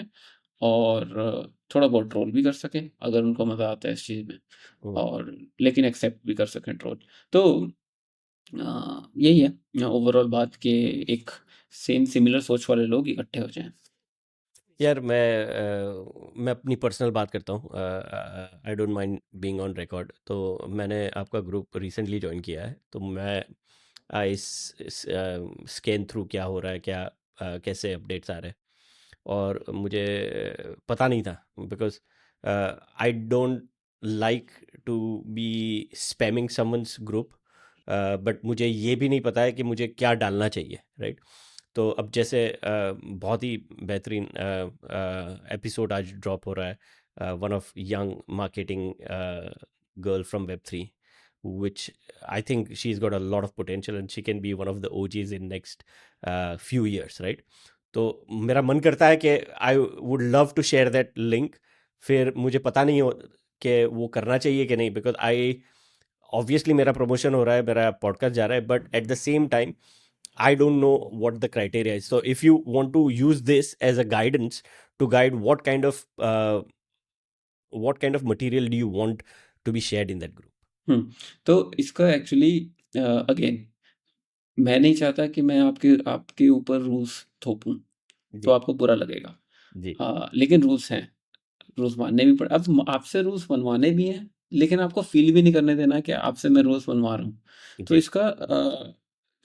और थोड़ा बहुत ट्रोल भी कर सकें अगर उनको मज़ा आता है इस चीज़ में, हम्म। और लेकिन एक्सेप्ट भी कर सकें ट्रोल। तो यही है ओवरऑल बात, कि एक सेम सिमिलर सोच वाले लोग इकट्ठे हो जाएँ। यार मैं अपनी पर्सनल बात करता हूँ, I don't mind being on record. तो मैंने आपका ग्रुप रिसेंटली ज्वाइन किया है, तो मैं इस स्कैन थ्रू क्या हो रहा है, क्या कैसे अपडेट्स आ रहे हैं, और मुझे पता नहीं था, because I don't like to be spamming someone's group, but मुझे ये भी नहीं पता है कि मुझे क्या डालना चाहिए, राइट? तो अब जैसे बहुत ही बेहतरीन एपिसोड आज ड्रॉप हो रहा है, one of young marketing girl from web three, which I think she's got a lot of potential and she can be one of the OGs in next few years, right? तो मेरा मन करता है कि I would love to share that link, फिर मुझे पता नहीं हो कि वो करना चाहिए कि नहीं, बिकॉज आई ऑब्वियसली मेरा प्रमोशन हो रहा है, मेरा पॉडकास्ट जा रहा है, but at the same time I don't know what the criteria is. So if you want to use this as a guidance to guide what kind of material do you want to be shared in that group? तो इसका actually again मैं नहीं चाहता कि मैं आपके ऊपर rules थोपूं, तो जी आपको बुरा लगेगा। जी लेकिन रूल्स हैं, रूल्स मानने भी पड़ अब आपसे रूल्स मनवाने भी हैं, लेकिन आपको फ़ील भी नहीं करने देना कि आपसे मैं रूल्स मनवा रहा हूँ। तो जी इसका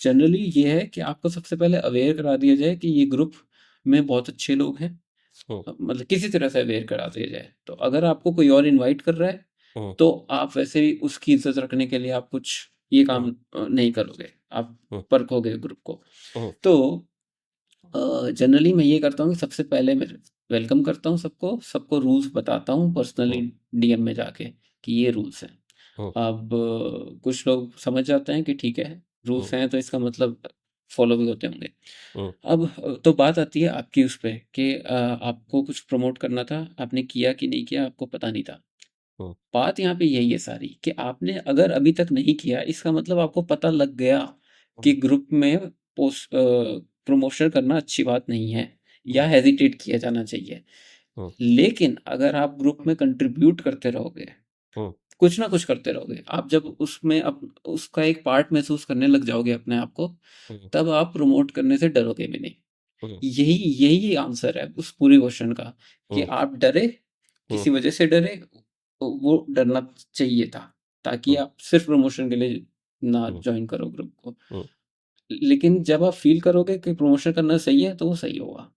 जनरली ये है कि आपको सबसे पहले अवेयर करा दिया जाए कि ये ग्रुप में बहुत अच्छे लोग हैं। हम्म मतलब किसी तरह से अवेयर करा दिया जाए। तो अगर आपको कोई और इनवाइट कर रहा है, हम्म तो आप वैसे भी उसकी इज़्ज़त रखने के लिए आप कुछ ये काम हम्म नहीं करोगे, आप हम्म परखोगे ग्रुप को। हम्म तो जनरली मैं ये करता हूँ कि सबसे पहले मैं वेलकम करता हूँ सबको, सबको रूल्स बताता हूँ पर्सनली हम्म डीएम में जाके कि ये रूल्स हैं। हम्म अब कुछ लोग समझ जाते हैं कि ठीक है, रूल्स हैं तो इसका मतलब फॉलो भी होते होंगे। हम्म अब तो बात आती है आपकी उस पे कि आपको कुछ प्रमोट करना था, आपने किया कि नहीं किया आपको पता नहीं था। हम्म बात यहाँ पे यही है सारी कि आपने अगर अभी तक नहीं किया, इसका मतलब आपको पता लग गया कि हम्म ग्रुप में प्रमोशन करना अच्छी बात नहीं है या हम्म हेजिटेट किया जाना चाहिए। हम्म लेकिन अगर आप ग्रुप में कंट्रीब्यूट करते रहोगे, हम्म कुछ ना कुछ करते रहोगे, आप जब उसमें उसका एक पार्ट महसूस करने लग जाओगे अपने आप को, हम्म तब आप प्रमोट करने से डरोगे भी नहीं। हम्म यही यही आंसर है उस पूरे क्वेश्चन का कि हम्म आप डरे, हम्म किसी वजह से डरे, तो वो डरना चाहिए था, ताकि हम्म आप सिर्फ प्रमोशन के लिए ना हम्म ज्वाइन करो ग्रुप को। हम्म। लेकिन जब आप फील करोगे कि प्रमोशन करना सही है, तो वो सही होगा।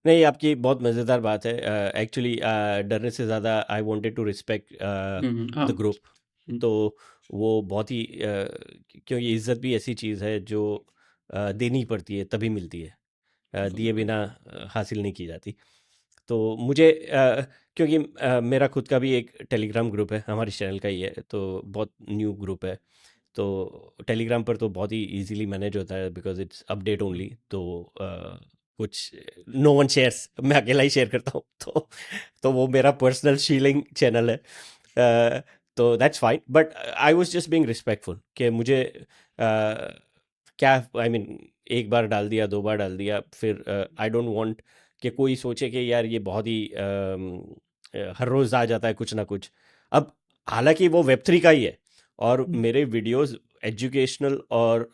नहीं, आपकी बहुत मज़ेदार बात है। एक्चुअली डरने से ज़्यादा आई वांटेड टू रिस्पेक्ट हाँ। The group. हुँ, तो वो बहुत ही क्योंकि इज़्ज़त भी ऐसी चीज़ है जो देनी पड़ती है तभी मिलती है, बिल्कुल, दिए बिल्कुल। बिना हासिल नहीं की जाती। तो मुझे क्योंकि मेरा खुद का भी एक टेलीग्राम ग्रुप है, हमारे चैनल का ही है, तो बहुत न्यू ग्रुप है। तो टेलीग्राम पर तो बहुत ही इजीली मैनेज होता है, बिकॉज इट्स अपडेट ओनली। तो कुछ नो वन शेयर्स, मैं अकेला ही शेयर करता हूँ। तो वो मेरा पर्सनल शीलिंग चैनल है। तो that's fine, but I was just being respectful कि मुझे क्या आई मीन एक बार डाल दिया, दो बार डाल दिया, फिर आई डोंट वांट कि कोई सोचे कि यार ये बहुत ही हर रोज़ आ जाता है कुछ ना कुछ। अब हालांकि वो वेब थ्री का ही है और हुँ, मेरे वीडियोस एजुकेशनल और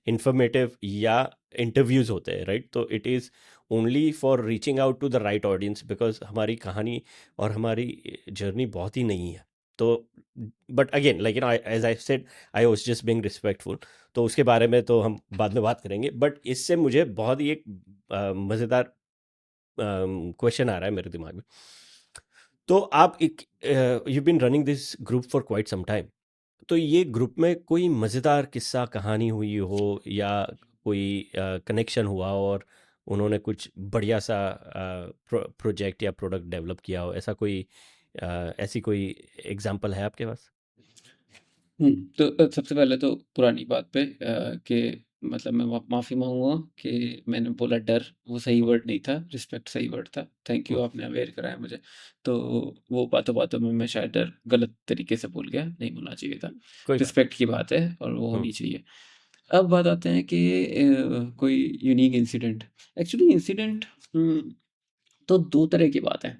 इंफॉर्मेटिव या इंटरव्यूज़ होते हैं, राइट? तो it is only for reaching out to the right audience, because हमारी कहानी और हमारी जर्नी बहुत ही नहीं है। तो but again like as I said, I was just being respectful. तो उसके बारे में तो हम बाद में बात करेंगे, बट इससे मुझे बहुत ही एक मज़ेदार क्वेश्चन आ रहा है मेरे दिमाग में। तो आप एक you been running this group for quite some time, तो ये ग्रुप में कोई मज़ेदार किस्सा कहानी हुई हो या कोई कनेक्शन हुआ हो और उन्होंने कुछ बढ़िया सा प्रोजेक्ट या प्रोडक्ट डेवलप किया हो, ऐसा कोई ऐसी कोई एग्जांपल है आपके पास? हुँ। तो सबसे पहले तो पुरानी बात पे कि मतलब मैं माफ़ी माँगूँगा कि मैंने बोला डर, वो सही हम्म, वर्ड नहीं था, रिस्पेक्ट सही वर्ड था। थैंक यू, हम्म, आपने अवेयर कराया मुझे। तो वो बातों-बातों में मैं शायद डर गलत तरीके से बोल गया, नहीं बोलना चाहिए था। कोई बात रिस्पेक्ट की बात है और वो नहीं। होनी चाहिए। अब बात आते हैं कि कोई यूनिक इंसिडेंट। एक्चुअली इंसिडेंट तो 2 तरह की बात है।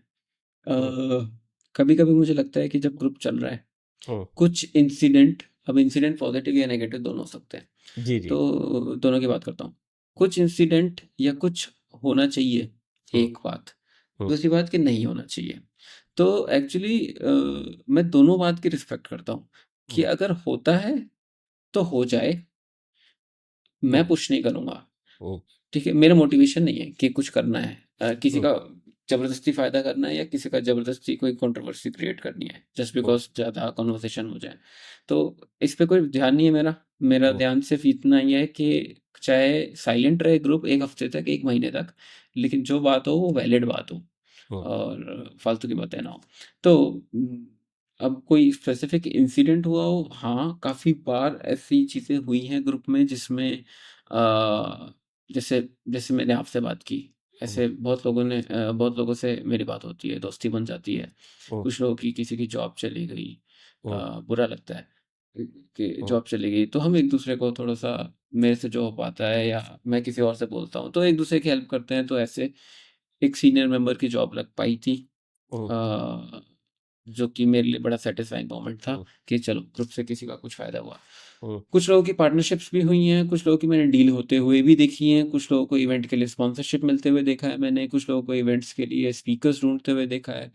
हम्म, कभी-कभी मुझे लगता है कि जब ग्रुप चल रहा है, हम्म, कुछ इंसिडेंट, अब इंसिडेंट पॉजिटिव या नेगेटिव दोनों हो सकते हैं, जी जी। तो दोनों की बात करता हूँ। कुछ इंसिडेंट या कुछ होना चाहिए, हम्म, एक बात, हम्म, दूसरी बात कि नहीं होना चाहिए। तो एक्चुअली मैं दोनों बात की रिस्पेक्ट करता हूँ कि हम्म, अगर होता है तो हो जाए, मैं हम्म, पुश नहीं करूँगा। हम्म, ठीक है, मेरा मोटिवेशन नहीं है कि कुछ करना है, किसी हम्म, का जबरदस्ती फायदा करना है या किसी का जबरदस्ती कोई कंट्रोवर्सी क्रिएट करनी है जस्ट हम्म, बिकॉज ज्यादा कन्वर्सेशन हो जाए। तो इस पे कोई ध्यान नहीं है मेरा। मेरा हम्म, ध्यान सिर्फ इतना ही है कि चाहे साइलेंट रहे ग्रुप एक हफ्ते तक, एक महीने तक, लेकिन जो बात हो वो वैलिड बात हो हम्म, और फालतू की बातें ना हो। तो अब कोई स्पेसिफिक इंसिडेंट हुआ हो, हाँ काफी बार ऐसी चीजें हुई हैं ग्रुप में जिसमें जैसे जैसे मैंने आपसे बात की, हम्म, ऐसे बहुत लोगों से मेरी बात होती है, दोस्ती बन जाती है। हम्म, कुछ लोगों की किसी की जॉब चली गई, हम्म, बुरा लगता है कि हम्म, जॉब चली गई, तो हम एक दूसरे को थोड़ा सा, मेरे से जो हो पाता है या मैं किसी और से बोलता हूँ तो एक दूसरे की हेल्प करते हैं। तो ऐसे एक सीनियर मेंबर की जॉब लग पाई थी, हम्म, अ, जो कि मेरे लिए बड़ा सेटिस्फाइंग मोमेंट था हम्म, कि चलो ग्रुप से किसी का कुछ फायदा हुआ। हम्म, कुछ लोगों की पार्टनरशिप्स भी हुई हैं, कुछ लोगों की मैंने डील होते हुए भी देखी हैं, कुछ लोगों को इवेंट के लिए स्पॉन्सरशिप मिलते हुए देखा है मैंने, कुछ लोगों को इवेंट्स के लिए स्पीकर्स ढूंढते हुए देखा है।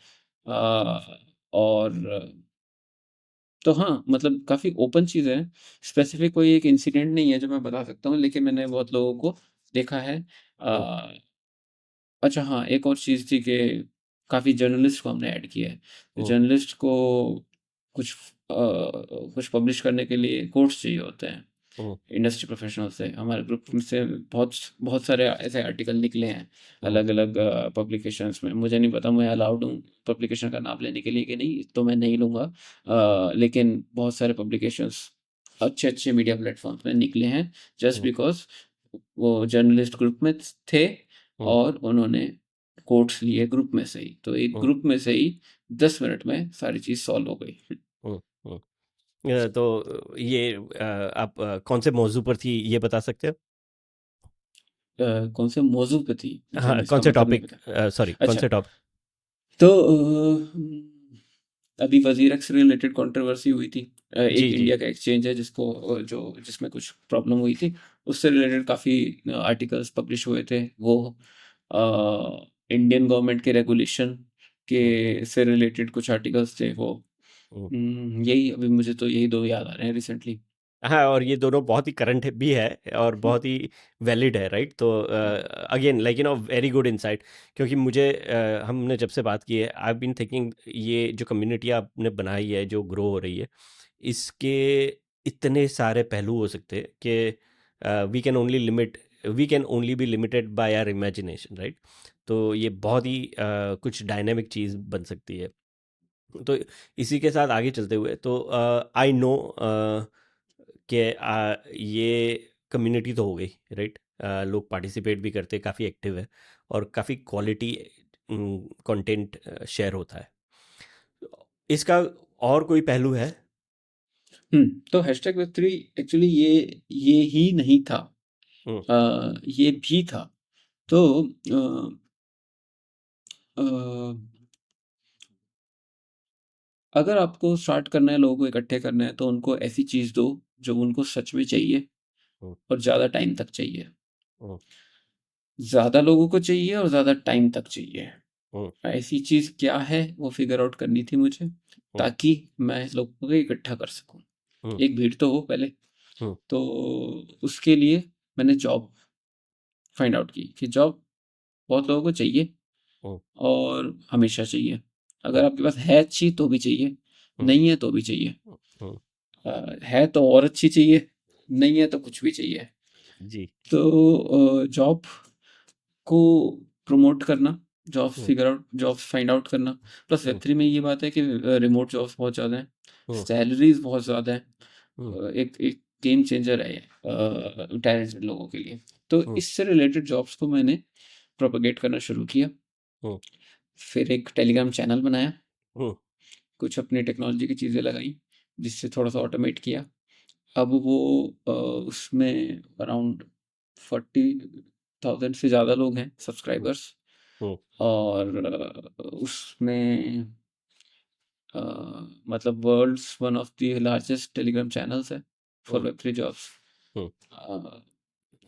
और तो हाँ, मतलब काफ़ी ओपन चीज़ है। स्पेसिफिक कोई एक इंसिडेंट नहीं है जो मैं बता सकता हूँ, लेकिन मैंने बहुत लोगों को देखा है। हम्म, अ, अच्छा हाँ, एक और चीज़ थी कि काफ़ी जर्नलिस्ट को हमने ऐड किया है। हम्म, जर्नलिस्ट को कुछ कुछ पब्लिश करने के लिए कोट्स चाहिए होते हैं हम्म, इंडस्ट्री प्रोफेशनल से। हमारे ग्रुप से बहुत बहुत सारे ऐसे आर्टिकल निकले हैं हम्म, अलग अलग पब्लिकेशंस में। मुझे नहीं पता मैं अलाउड हूँ पब्लिकेशन का नाम लेने के लिए कि नहीं, तो मैं नहीं लूँगा। लेकिन बहुत सारे पब्लिकेशंस अच्छे अच्छे मीडिया प्लेटफॉर्म्स में निकले हैं जस्ट हम्म, बिकॉज वो जर्नलिस्ट ग्रुप में थे हम्म, और उन्होंने कोट्स लिए ग्रुप में से ही, तो एक हम्म, ग्रुप में से ही 10 मिनट में सारी चीज़ सॉल्व हो गई। हम्म, हम्म। तो ये आप कौन से मौजू पर थी ये बता सकते हो? कौन से मौजू पे थी? मुझे हाँ, कौन इसका से मतलब नहीं टॉपिक, पता। सॉरी, कौन अच्छा, से टॉपिक? तो अभी वजीरक से रिलेटेड कंट्रोवर्सी हुई थी। जी एक जी। इंडिया का एक्सचेंज है जिसको जो जिसमें कुछ प्रॉब्लम हुई थी, उससे रिलेटेड काफ़ी आर्टिकल्स पब्लिश हुए थे। वो इंडियन गवर्नमेंट के रेगुलेशन के हम्म, से रिलेटेड कुछ आर्टिकल्स थे वो। हम्म। यही अभी मुझे तो यही दो याद आ रहे हैं रिसेंटली। हाँ, और ये दोनों बहुत ही करंट भी है और बहुत ही वैलिड है, राइट? तो again like very good insight. क्योंकि मुझे हमने जब से बात की है, आई बीन थिंकिंग ये जो कम्युनिटी आपने बनाई है जो ग्रो हो रही है, इसके इतने सारे पहलू हो सकते हैं कि we can only be limited by our imagination, right? तो ये बहुत ही कुछ डायनेमिक चीज़ बन सकती है। तो इसी के साथ आगे चलते हुए, तो आई नो कि ये कम्युनिटी तो हो गई, राइट? लोग पार्टिसिपेट भी करते, काफ़ी एक्टिव है और काफ़ी क्वालिटी कंटेंट शेयर होता है। इसका और कोई पहलू है? तो हैशटैग वेब3 एक्चुअली ये ही नहीं था, हम्म, ये भी था। तो अ, अगर आपको स्टार्ट करना है, लोगों को इकट्ठे करना है, तो उनको ऐसी चीज़ दो जो उनको सच में चाहिए हम्म, और ज़्यादा टाइम तक चाहिए। हम्म, ज़्यादा लोगों को चाहिए और ज़्यादा टाइम तक चाहिए। हम्म, ऐसी चीज़ क्या है वो फिगर आउट करनी थी मुझे, हम्म, ताकि मैं लोगों को इकट्ठा कर सकूँ। हम्म, एक भीड़ तो हो पहले। हम्म, तो उसके लिए मैंने जॉब फाइंड आउट की कि जॉब बहुत लोगों को चाहिए हम्म, और हमेशा चाहिए। हम्म, अगर आपके पास है अच्छी तो भी चाहिए, हम्म, नहीं है तो भी चाहिए। हम्म, है तो और अच्छी चाहिए, नहीं है तो कुछ भी चाहिए। जी। तो जॉब को प्रमोट करना, हम्म, जॉब्स फाइंड आउट करना। प्लस हम्म, वेब3 में ये बात है कि रिमोट जॉब्स बहुत ज़्यादा हैं, हम्म, सैलरीज बहुत ज़्यादा हैं। हम्म, एक एक गेम चेंजर है ये टैलेंटेड लोगों के लिए। तो हम्म, इससे रिलेटेड जॉब्स को मैंने प्रोपेगेट करना शुरू किया। हम्म, फिर एक टेलीग्राम चैनल बनाया, हम्म, कुछ अपनी टेक्नोलॉजी की चीज़ें लगाई, जिससे थोड़ा सा ऑटोमेट किया। अब वो उसमें अराउंड 40,000 से ज़्यादा लोग हैं हम्म, सब्सक्राइबर्स। हम्म, और उसमें अ, मतलब world's one of the largest Telegram channels है फॉर हम्म, वेब3 जॉब्स। हम्म,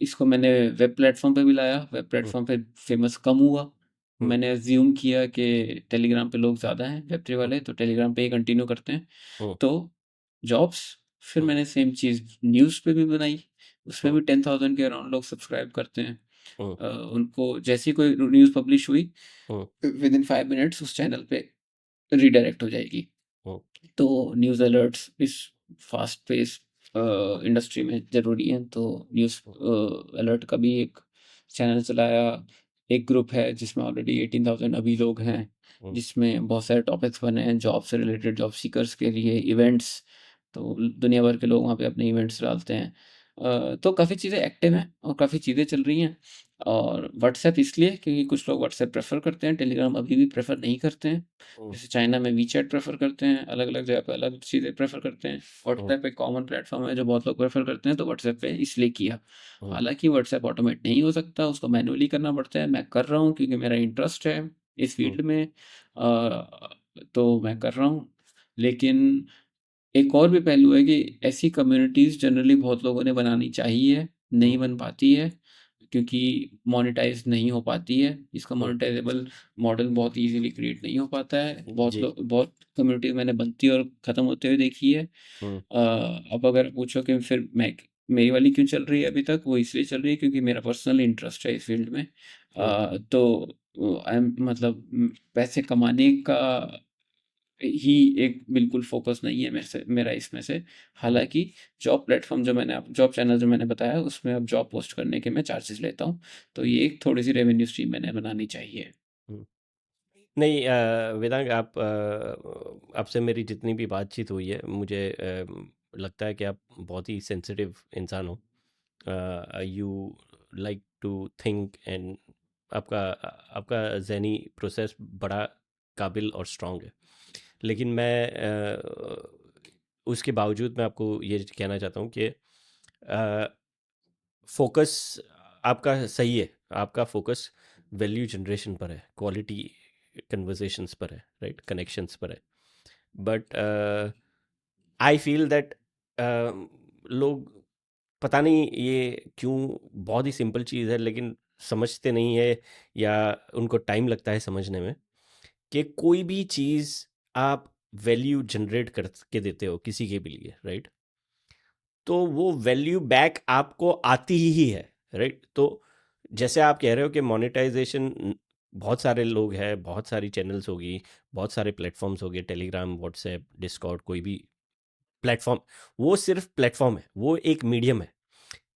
इसको मैंने वेब प्लेटफॉर्म पे भी लाया, वेब हम्म, प्लेटफॉर्म पे फेमस कम हुआ। हम्म, मैंने अज्यूम किया कि टेलीग्राम पे लोग ज़्यादा हैं वेब3 हम्म, वाले, तो टेलीग्राम पे ही कंटिन्यू करते हैं। हम्म, तो जॉब्स, फिर हम्म, मैंने सेम चीज़ न्यूज़ पे भी बनाई, उसमें हम्म, भी 10,000 के अराउंड लोग सब्सक्राइब करते हैं। हुँ, उनको जैसी कोई न्यूज़ पब्लिश हुई, हुँ, विद इन 5 मिनट्स उस चैनल पे रीडायरेक्ट हो जाएगी। हुँ, तो न्यूज़ अलर्ट्स इस फास्ट पेस इंडस्ट्री में ज़रूरी हैं। तो न्यूज़ हुँ, अलर्ट का भी एक चैनल चलाया, एक ग्रुप है जिसमें ऑलरेडी 18,000 अभी लोग हैं, हुँ, जिसमें बहुत सारे टॉपिक्स बने हैं जॉब से रिलेटेड, जॉब सीकर्स के लिए, इवेंट्स। तो दुनिया भर के लोग वहाँ पे अपने इवेंट्स डालते हैं। तो काफ़ी चीज़ें एक्टिव हैं और काफ़ी चीज़ें चल रही हैं। और व्हाट्सएप इसलिए क्योंकि कुछ लोग व्हाट्सएप प्रेफ़र करते हैं, टेलीग्राम अभी भी प्रेफ़र नहीं करते हैं। हुँ, जैसे चाइना में वीचैट प्रेफ़र करते हैं, अलग-अलग जगह पे अलग चीज़ें प्रेफ़र करते हैं। हुँ, व्हाट्सऐप एक कॉमन प्लेटफ़ॉर्म है जो बहुत लोग प्रेफ़र करते हैं, तो व्हाट्सऐप पे इसलिए किया। हुँ, हालाँकि व्हाट्सऐप ऑटोमेट नहीं हो सकता, उसको मैनुअली करना पड़ता है। मैं कर रहा हूँ क्योंकि मेरा इंटरेस्ट है इस हुँ, फ़ील्ड में। तो मैं कर रहा हूँ। लेकिन एक और भी पहलू है कि ऐसी कम्युनिटीज़ जनरली बहुत लोगों ने बनानी चाहिए, हुँ, नहीं बन पाती है, क्योंकि मोनेटाइज़ नहीं हो पाती है। इसका हुँ, मोनेटाइज़ेबल मॉडल बहुत ईज़िली क्रिएट नहीं हो पाता है। जी, बहुत कम्युनिटी मैंने बनती और ख़त्म होते हुए देखी है। हुँ, अब अगर पूछो कि फिर मैं मेरी वाली क्यों चल रही है अभी तक, वो इसलिए चल रही है क्योंकि मेरा पर्सनल इंटरेस्ट है इस फ़ील्ड में। हुँ, तो आई एम मतलब पैसे कमाने का ही एक बिल्कुल फ़ोकस नहीं है मेरा इसमें से। हुँ, हालाँकि जॉब चैनल जो मैंने बताया उसमें अब जॉब पोस्ट करने के मैं चार्जेज़ लेता हूँ। तो ये एक थोड़ी-सी रेवेन्यू स्ट्रीम मैंने बनानी चाहिए। हुँ। नहीं वेदांग आप आपसे मेरी जितनी भी बातचीत हुई है मुझे लगता है कि आप बहुत ही सेंसिटिव इंसान हो। You like to think and आपका आपका ज़हनी प्रोसेस बड़ा काबिल और स्ट्रॉन्ग है। लेकिन मैं उसके बावजूद मैं आपको ये कहना चाहता हूँ कि फोकस आपका सही है। आपका फोकस वैल्यू जनरेशन पर है, क्वालिटी कन्वर्सेशंस पर है, राइट, कनेक्शंस पर है। बट आई फील दैट लोग पता नहीं ये क्यों, बहुत ही सिंपल चीज़ है लेकिन समझते नहीं है या उनको टाइम लगता है समझने में कि कोई भी चीज़ आप वैल्यू जनरेट करके देते हो किसी के भी लिए, राइट, तो वो वैल्यू बैक आपको आती ही है, राइट। तो जैसे आप कह रहे हो कि मोनेटाइजेशन, बहुत सारे लोग हैं, बहुत सारी चैनल्स होगी, बहुत सारे प्लेटफॉर्म्स हो गए, टेलीग्राम, व्हाट्सएप, डिस्कॉर्ड, कोई भी प्लेटफॉर्म, वो सिर्फ प्लेटफॉर्म है, वो एक मीडियम है।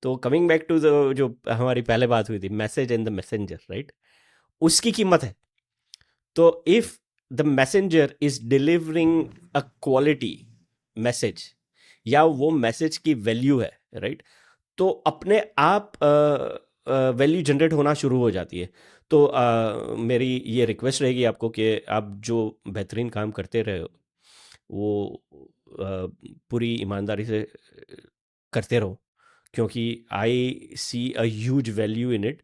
तो कमिंग बैक टू जो हमारी पहले बात हुई थी, message and the messenger, right, उसकी कीमत है। तो if the messenger is delivering a quality message या वो मैसेज की वैल्यू है, राइट, तो अपने आप वैल्यू जनरेट होना शुरू हो जाती है। तो मेरी ये रिक्वेस्ट रहेगी आपको कि आप जो बेहतरीन काम करते रहे हो वो पूरी ईमानदारी से करते रहो, क्योंकि I see a huge value in it,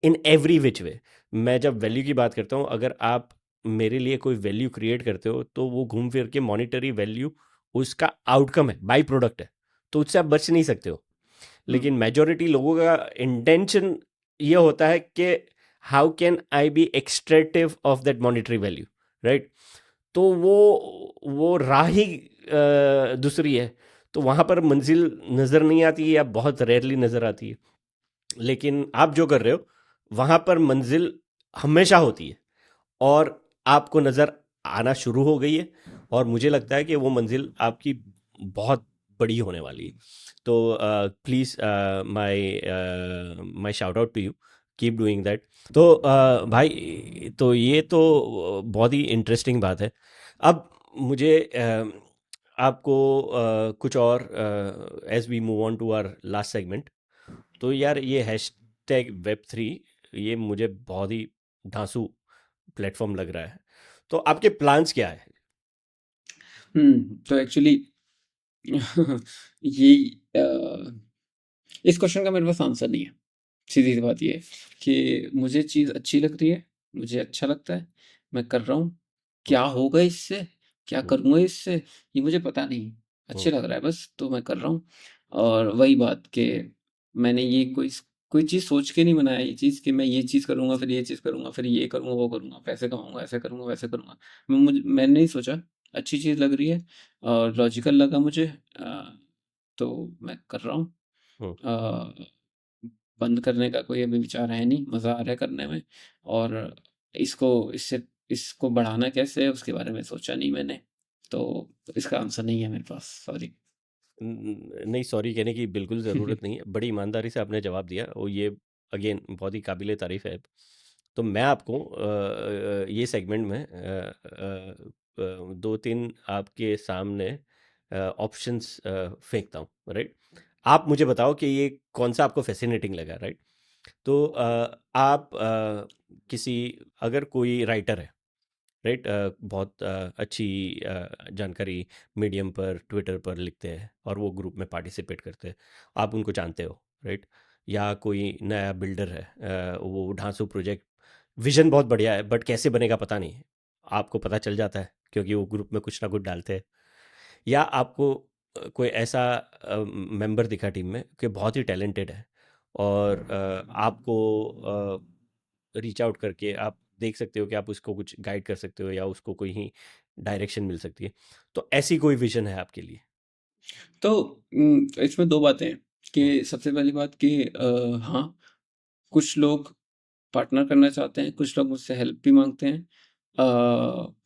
in every which way. मैं जब वैल्यू की बात करता हूँ, अगर आप मेरे लिए कोई वैल्यू क्रिएट करते हो तो वो घूम फिर के मॉनिटरी वैल्यू उसका आउटकम है, बाई प्रोडक्ट है, तो उससे आप बच नहीं सकते हो। हुँ, लेकिन मेजोरिटी लोगों का इंटेंशन ये होता है कि how can I be extractive of that monetary value, right. तो वो राह ही दूसरी है। तो वहाँ पर मंजिल नज़र नहीं आती या बहुत रेयरली नज़र आती है। लेकिन आप जो कर रहे हो वहाँ पर मंजिल हमेशा होती है और आपको नज़र आना शुरू हो गई है, और मुझे लगता है कि वो मंजिल आपकी बहुत बड़ी होने वाली है। तो please my shout out to you, keep doing that. तो भाई, तो ये तो बहुत ही इंटरेस्टिंग बात है। अब मुझे आपको कुछ और, as we move on to our last segment, तो यार ये हैशटैग वेब 3, ये मुझे बहुत ही धांसू प्लेटफॉर्म लग रहा है। तो आपके प्लान्स क्या है? तो एक्चुअली ये इस क्वेश्चन का मेरे पास आंसर नहीं है। सीधी-सी बात ये है कि मुझे चीज़ अच्छी लग रही है, मुझे अच्छा लगता है, मैं कर रहा हूँ। हम्म, क्या होगा इससे? क्या हम्म, करूँगा इससे? ये मुझे पता नहीं। हम्म, अच्छे लग रहा है बस, तो मैं कर रहा हूँ। और वही बात कि मैंने ये कोई चीज़ सोच के नहीं बनाया ये चीज़ कि मैं ये चीज़ करूँगा, फिर ये चीज़ करूँगा, फिर ये करूँगा, वो करूँगा, पैसे कमाऊँगा, ऐसे करूँगा, वैसे करूँगा। मैंने नहीं सोचा, अच्छी चीज़ लग रही है और लॉजिकल लगा मुझे, तो मैं कर रहा हूँ। हम्म, अ बंद करने का कोई अभी विचार है नहीं, मज़ा आ रहा है करने में। और इसको इससे इसको बढ़ाना कैसे है उसके बारे में सोचा नहीं मैंने। तो इसका आंसर नहीं है मेरे पास, सॉरी। नहीं, सॉरी कहने की बिल्कुल ज़रूरत नहीं है। बड़ी ईमानदारी से आपने जवाब दिया और ये अगेन बहुत ही काबिले तारीफ़ है। तो मैं आपको ये सेगमेंट में 2-3 आपके सामने ऑप्शंस फेंकता हूँ, राइट? आप मुझे बताओ कि ये कौन-सा आपको फ़ैसिनेटिंग लगा, राइट? तो आप किसी अगर कोई राइटर है, राइट, बहुत अच्छी जानकारी मीडियम पर ट्विटर पर लिखते हैं और वो ग्रुप में पार्टिसिपेट करते हैं, आप उनको जानते हो, राइट? या कोई नया बिल्डर है, वो ढांसू प्रोजेक्ट विजन बहुत बढ़िया है बट कैसे बनेगा पता नहीं, आपको पता चल जाता है क्योंकि वो ग्रुप में कुछ ना कुछ डालते हैं। या आपको कोई ऐसा मेंबर दिखा टीम में कि बहुत ही टैलेंटेड है और आपको रीच आउट करके आप देख सकते हो कि आप उसको कुछ गाइड कर सकते हो या उसको कोई ही डायरेक्शन मिल सकती है। तो ऐसी कोई विजन है आपके लिए? तो इसमें 2 बातें हैं हम्म, कि सबसे पहली बात कि हाँ, कुछ लोग पार्टनर करना चाहते हैं, कुछ लोग मुझसे हेल्प भी माँगते हैं।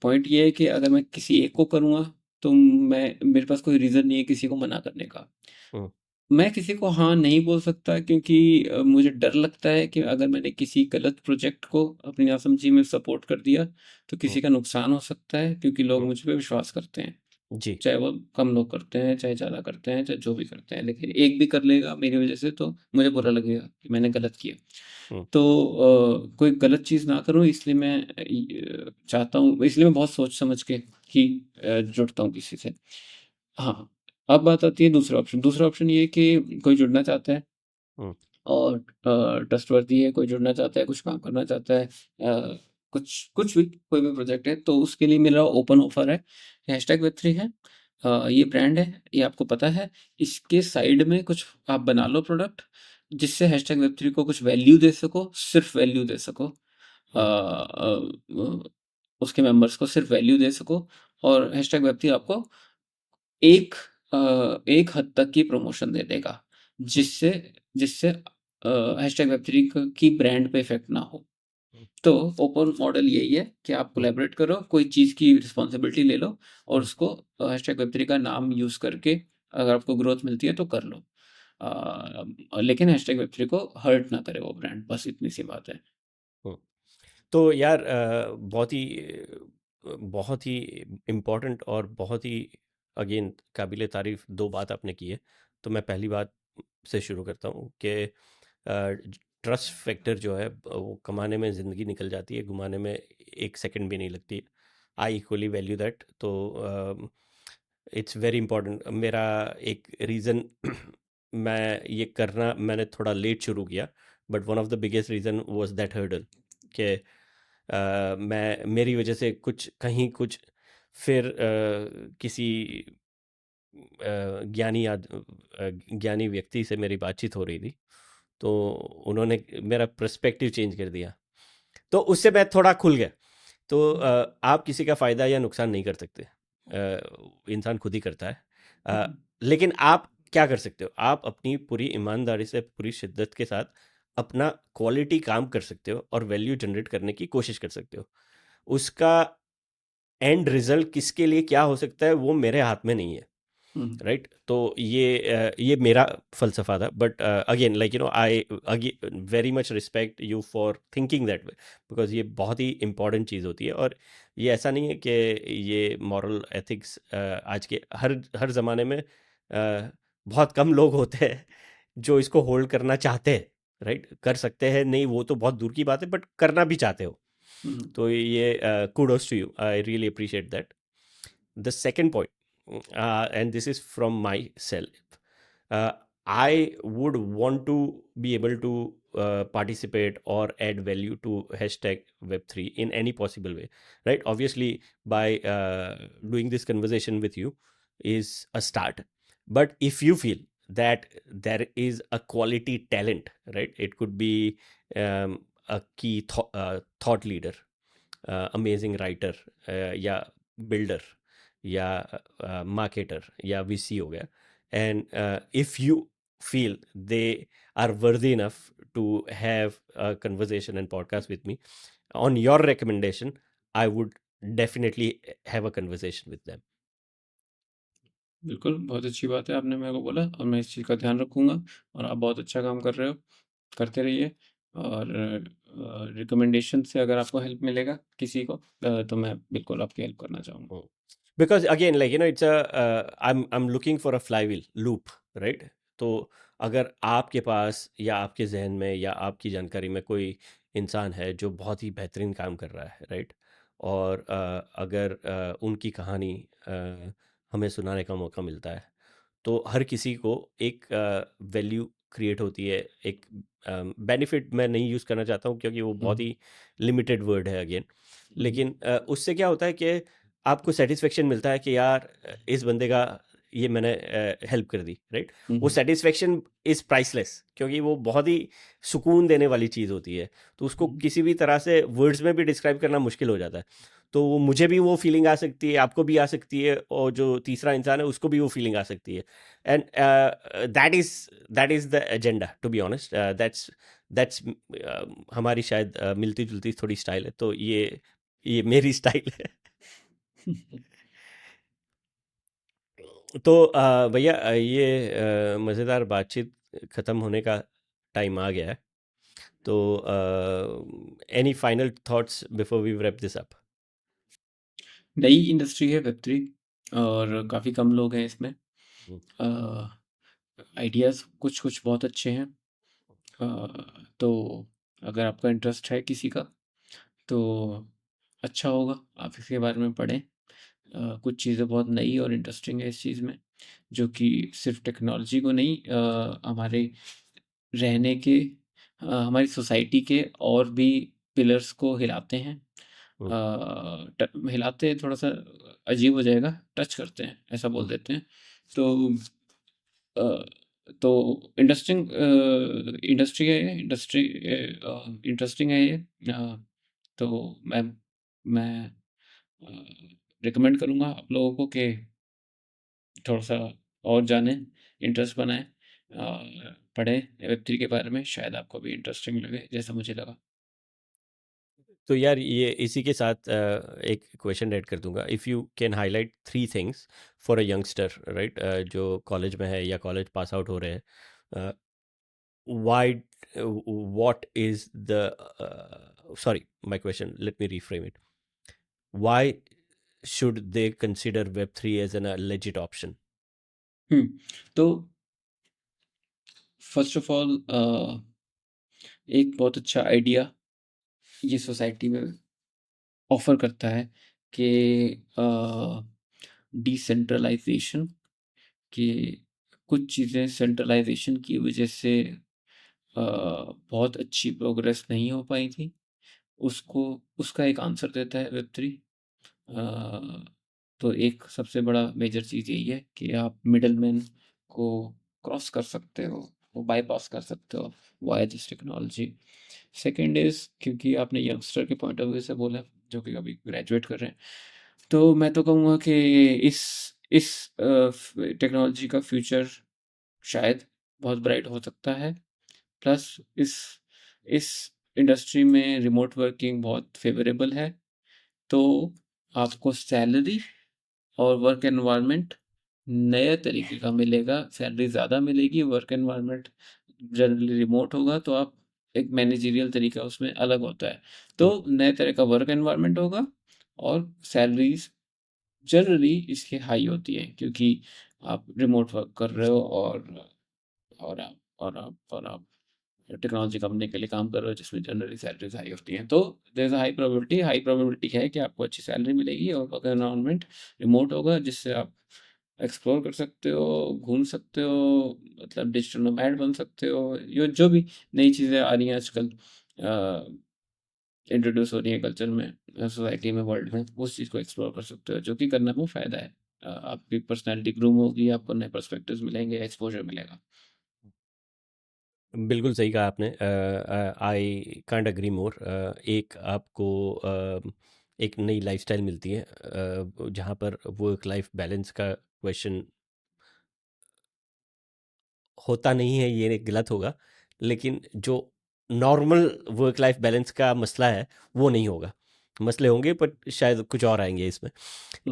पॉइंट ये है कि अगर मैं किसी एक को करूँगा, तो मेरे पास कोई रीज़न नहीं है किसी को मना करने का। हम्म, मैं किसी को हाँ नहीं बोल सकता क्योंकि मुझे डर लगता है कि अगर मैंने किसी गलत प्रोजेक्ट को अपनी नासमझी में सपोर्ट कर दिया, तो हम्म, किसी का नुकसान हो सकता है क्योंकि लोग हम्म, मुझ पे विश्वास करते हैं। जी। चाहे वो कम लोग करते हैं, चाहे ज़्यादा करते हैं, चाहे जो भी करते हैं। लेकिन एक भी कर लेगा मेरी वज़ह से तो मुझे बुरा लगेगा कि मैंने गलत किया। हम्म, तो कोई गलत चीज़ ना करूँ इसलिए मैं चाहता हूँ, इसलिए मैं बहुत सोच समझ के ही जुड़ता हूँ किसी से। हाँ, अब बात आती है दूसरा ऑप्शन। दूसरा ऑप्शन ये है कि कोई जुड़ना चाहता है हम्म, और ट्रस्टवर्दी है, कोई जुड़ना चाहता है, कुछ काम करना चाहता है, कुछ कुछ भी कोई भी प्रोजेक्ट है, तो उसके लिए मेरा ओपन ऑफर है। हैशटैग वेब3 है। ये ब्रांड है, ये आपको पता है। इसके साइड में कुछ आप बना लो प्रोडक्ट, जिससे हैशटैग वेब3 को कुछ वैल्यू दे सको, सिर्फ वैल्यू दे सको। हम्म, उसके मेंबर्स को सिर्फ वैल्यू दे सको, और हैशटैग वेब3 आपको एक एक हद तक की प्रमोशन दे देगा, हम्म, जिससे जिससे हैशटैग वेब3 की ब्रांड पे इफेक्ट ना हो। तो ओपन मॉडल यही है कि आप हम्म, कोलैबोरेट करो, कोई चीज़ की रिस्पॉन्सिबिलिटी ले लो और हम्म, उसको हैशटैग वेब3 का नाम यूज़ करके अगर आपको ग्रोथ मिलती है तो कर लो। लेकिन हैशटैग वेब3 को हर्ट ना करे वो ब्रांड, बस इतनी सी बात है। हम्म। तो यार बहुत ही इम्पोर्टेंट और बहुत ही अगेन काबिले तारीफ दो बात आपने की है। तो मैं पहली बात से शुरू करता हूँ कि ट्रस्ट फैक्टर जो है वो कमाने में ज़िंदगी निकल जाती है, घुमाने में एक सेकंड भी नहीं लगती। आई इक्वली वैल्यू दैट। तो इट्स वेरी इंपॉर्टेंट। मेरा एक रीज़न मैं ये करना मैंने थोड़ा लेट शुरू किया, but one of the biggest reason was that hurdle कि मैं मेरी वजह से कुछ कहीं कुछ फिर किसी ज्ञानी व्यक्ति से मेरी बातचीत हो रही थी, तो उन्होंने मेरा पर्सपेक्टिव चेंज कर दिया। तो उससे मैं थोड़ा खुल गया। तो आप किसी का फ़ायदा या नुकसान नहीं कर सकते, इंसान खुद ही करता है। लेकिन आप क्या कर सकते हो? आप अपनी पूरी ईमानदारी से, पूरी शिद्दत के साथ अपना क्वालिटी काम कर सकते हो और वैल्यू जनरेट करने की कोशिश कर सकते हो। उसका एंड रिजल्ट किसके लिए क्या हो सकता है वो मेरे हाथ में नहीं है, हुँ, राइट? तो ये मेरा फ़लसफ़ा था, but again like you no I very much respect you for thinking that way, because ये बहुत ही इम्पोर्टेंट चीज़ होती है। और ये ऐसा नहीं है कि ये मॉरल एथिक्स आज के हर ज़माने में बहुत कम लोग होते हैं जो इसको होल्ड करना चाहते हैं, राइट? कर सकते हैं नहीं वो तो बहुत दूर की बात है, बट करना भी चाहते हो। हुँ, तो ये kudos to you. I really appreciate that. The second point, and this is from myself, uh, I would want to be able to participate or add value to hashtag Web3 in any possible way, right? Obviously, by doing this conversation with you is a start. But if you feel that there is a quality talent, right? It could be a key thought leader, amazing writer, या builder, या marketer, या VC हो गया, and if you feel they are worthy enough to have a conversation and podcast with me, on your recommendation, I would definitely have a conversation with them. बिल्कुल, बहुत अच्छी बात है आपने मेरे को बोला और मैं इस चीज़ का ध्यान रखूँगा और आप बहुत अच्छा काम कर रहे हो, करते रहिए और रिकमेंडेशन से अगर आपको हेल्प मिलेगा किसी को तो मैं बिल्कुल आपकी हेल्प करना चाहूँगा। Mm. Because again, like it's a I'm looking for a flywheel loop, right? तो अगर आपके पास या आपके जहन में या आपकी जानकारी में कोई इंसान है जो बहुत ही बेहतरीन काम कर रहा है, राइट? और अगर उनकी कहानी हमें सुनाने का मौका मिलता है, तो हर किसी को एक वैल्यू क्रिएट होती है, एक बेनिफिट मैं नहीं यूज़ करना चाहता हूँ क्योंकि वो बहुत ही लिमिटेड वर्ड है अगेन, लेकिन उससे क्या होता है कि आपको सेटिस्फेक्शन मिलता है कि यार इस बंदे का ये मैंने हेल्प कर दी, राइट? वो सेटिस्फेक्शन इज़ प्राइसलेस, क्योंकि वो बहुत ही सुकून देने वाली चीज़ होती है, तो उसको किसी भी तरह से वर्ड्स में भी डिस्क्राइब करना मुश्किल हो जाता है। तो वो मुझे भी वो फीलिंग आ सकती है, आपको भी आ सकती है, और जो तीसरा इंसान है उसको भी वो फीलिंग आ सकती है। And that is the agenda, to be honest. That's हमारी शायद मिलती जुलती थोड़ी स्टाइल है, तो ये मेरी स्टाइल है। तो भैया, ये मज़ेदार बातचीत ख़त्म होने का टाइम आ गया है, तो any final thoughts before we wrap this up? नई इंडस्ट्री है वेब 3 और काफ़ी कम लोग हैं इसमें। आइडियाज़ कुछ-कुछ बहुत अच्छे हैं। तो अगर आपका इंटरेस्ट है किसी का तो अच्छा होगा आप इसके बारे में पढ़ें। कुछ चीज़ें बहुत नई और इंटरेस्टिंग है इस चीज़ में, जो कि सिर्फ़ टेक्नोलॉजी को नहीं हमारे रहने के हमारी सोसाइटी के और भी पिलर्स को हिलाते हैं। हिलाते थोड़ा-सा अजीब हो जाएगा, टच करते हैं, ऐसा बोल देते हैं। तो अ, तो इंडस्ट्री है ये, इंटरेस्टिंग है ये। तो मैं रिकमेंड करूँगा आप लोगों को कि थोड़ा-सा और जानें, इंटरेस्ट बनाएँ, पढ़ें वेब 3 के बारे में, शायद आपको भी इंटरेस्टिंग लगे जैसा मुझे लगा। तो यार, ये इसी के साथ एक क्वेश्चन ऐड कर दूंगा। If you can highlight 3 things for a youngster, right, जो कॉलेज में है या कॉलेज पास आउट हो रहे हैं, Y what is the sorry, my question, let me reframe it. Why should they consider Web3 as a legit option? हुँ, तो first of all एक बहुत अच्छा आइडिया ये सोसाइटी में ऑफ़र करता है कि डिसेंट्रलाइज़ेशन, कि कुछ चीज़ें सेंट्रलाइज़ेशन की वजह से बहुत अच्छी प्रोग्रेस नहीं हो पाई थी। उसको उसका एक आंसर देता है वेब 3। अ, तो एक सबसे बड़ा मेजर चीज़ यही है कि आप मिडलमैन को क्रॉस कर सकते हो, वो बायपास कर सकते हो via this technology. Second is क्योंकि आपने यंगस्टर के पॉइंट ऑफ व्यू से बोला, जो कि अभी ग्रेजुएट कर रहे हैं, तो मैं तो कहूँगा कि इस इस टेक्नोलॉजी का फ्यूचर शायद बहुत ब्राइट हो सकता है। प्लस इस इंडस्ट्री में रिमोट वर्किंग बहुत फ़ेवरेबल है, तो आपको सैलरी और वर्क एनवायरनमेंट नए तरीके का मिलेगा, सैलरी ज़्यादा मिलेगी, वर्क एनवायरनमेंट जनरली रिमोट होगा, तो आप एक मैनेजरियल तरीका उसमें अलग होता है। तो नए तरह का वर्क एनवायरनमेंट होगा और सैलरीज़ जनरली इसकी हाई होती है, क्योंकि आप रिमोट वर्क कर रहे हो और आप टेक्नोलॉजी कंपनी के लिए काम कर रहे हो जिसमें जनरली सैलरीज़ हाई होती हैं। तो there is a high probability है कि आपको अच्छी सैलरी मिलेगी और वर्क एनवायरनमेंट रिमोट होगा, जिससे आप एक्सप्लोर कर सकते हो, घूम सकते हो, मतलब डिजिटल नोमैड बन सकते हो। यो जो भी नई चीज़ें आ रही हैं आजकल इंट्रोड्यूस हो रही हैं कल्चर में, सोसाइटी में, वर्ल्ड में, उस चीज़ को एक्सप्लोर कर सकते हो, जो कि करने में फ़ायदा है। आपकी पर्सनैलिटी ग्रूम होगी, आपको नए पर्सपेक्टिव्स मिलेंगे, एक्सपोज़र मिलेगा। बिल्कुल सही कहा आपने। आई कांट अग्री मोर। एक आपको एक नई लाइफस्टाइल मिलती है, जहाँ पर वर्क लाइफ बैलेंस का क्वेश्चन होता नहीं है ये गलत होगा, लेकिन जो नॉर्मल वर्क लाइफ बैलेंस का मसला है वो नहीं होगा। मसले होंगे बट शायद कुछ और आएंगे इसमें।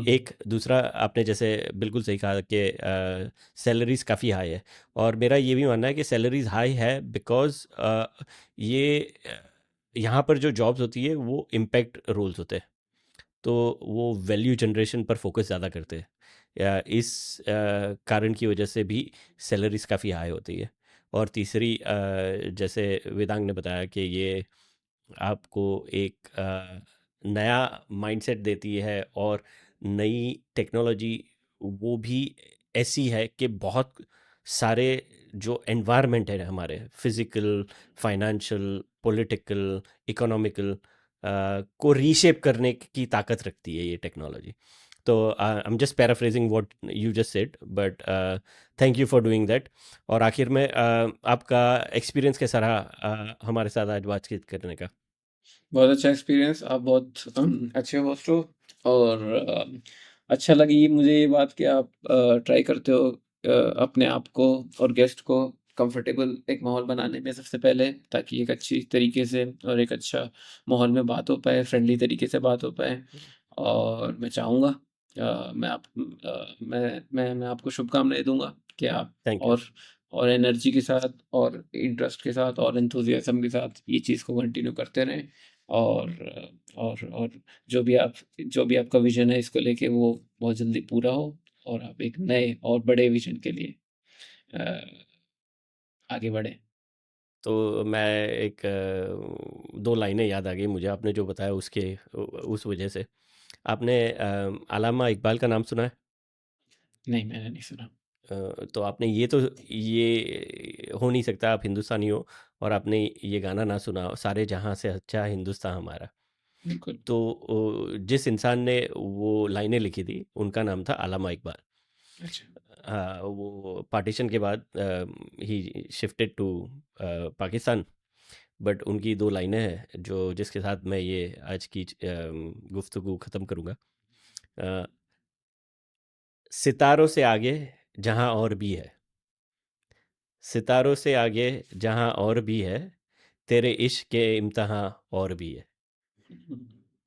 एक दूसरा आपने जैसे बिल्कुल सही कहा कि सैलरीज काफ़ी हाई है, और मेरा ये भी मानना है कि सैलरीज हाई है बिकॉज ये यहाँ पर जो जॉब्स होती है वो इम्पैक्ट रोल्स होते हैं, तो वो वैल्यू जनरेशन पर फोकस ज़्यादा करते हैं, या इस कारण की वजह से भी सैलरीज काफ़ी हाई होती है। और तीसरी जैसे वेदांग ने बताया कि ये आपको एक नया माइंडसेट देती है, और नई टेक्नोलॉजी वो भी ऐसी है कि बहुत सारे जो एनवायरनमेंट है हमारे फिजिकल, फाइनेंशियल, पॉलिटिकल, इकोनॉमिकल को रीशेप करने की ताकत रखती है ये टेक्नोलॉजी। तो I am just paraphrasing what you just said, but thank you for doing that. और आखिर में आपका एक्सपीरियंस कैसा रहा हमारे साथ आज बातचीत करने का? बहुत अच्छा एक्सपीरियंस, आप बहुत अच्छे होस्ट हो। और अच्छा लगी मुझे ये बात कि आप ट्राई करते हो अपने आप को और गेस्ट को कंफर्टेबल एक माहौल बनाने में सबसे पहले, ताकि एक अच्छी तरीके से और एक अच्छा माहौल में बात हो पाए, फ्रेंडली तरीके से बात हो पाए। और मैं चाहूँगा मैं आपको शुभकामनाएं दूंगा कि आप थैंक यू। और एनर्जी के साथ और इंटरेस्ट के साथ और एंथुजियाज्म के साथ ये चीज़ को कंटिन्यू करते रहें। और और जो भी आपका विजन है इसको लेके वो बहुत जल्दी पूरा हो, और आप एक नए और बड़े विजन के लिए अ, आगे बढ़ें। तो मैं एक दो लाइनें याद आ गई मुझे आपने जो बताया उसके उस वजह से। आपने अलामा इकबाल का नाम सुना है? नहीं, मैंने नहीं सुना। तो आपने ये हो नहीं सकता आप हिंदुस्तानी हो और आपने ये गाना ना सुना हो, सारे जहां से अच्छा हिंदुस्तान हमारा। बिल्कुल। तो जिस इंसान ने वो लाइनें लिखी थी उनका नाम था अलामा इकबाल। अच्छा। हाँ, वो पार्टीशन के बाद ही शिफ्टेड टू पाकिस्तान, बट उनकी दो लाइनें हैं जो जिसके साथ मैं ये आज की गुफ्तगू ख़त्म करूँगा। अ, सितारों से आगे जहाँ और भी है, सितारों से आगे जहाँ और भी है, तेरे इश्क के इम्तहां और भी है।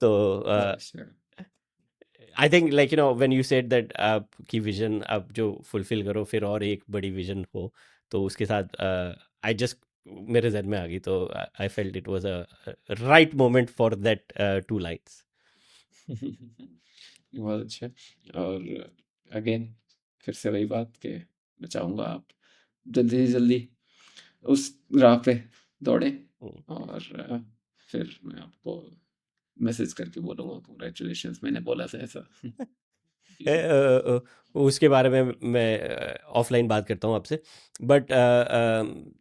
तो बहुत अच्छा। I think like when you said that आपकी विजन आप जो फुलफिल करो फिर और एक बड़ी विजन हो, तो उसके साथ आई जस्ट मेरे जहन में आ गई, तो I felt it was a right moment for that two lines. बहुत अच्छा। और अगेन फिर से वही बात कि मैं चाहूँगा आप जल्दी से जल्दी उस राह पे दौड़ें। और फिर मैं आपको मैसेज करके बोलूँगा कांग्रेचुलेशंस, मैंने बोला था ऐसा। उसके बारे में मैं ऑफलाइन बात करता हूँ आपसे, but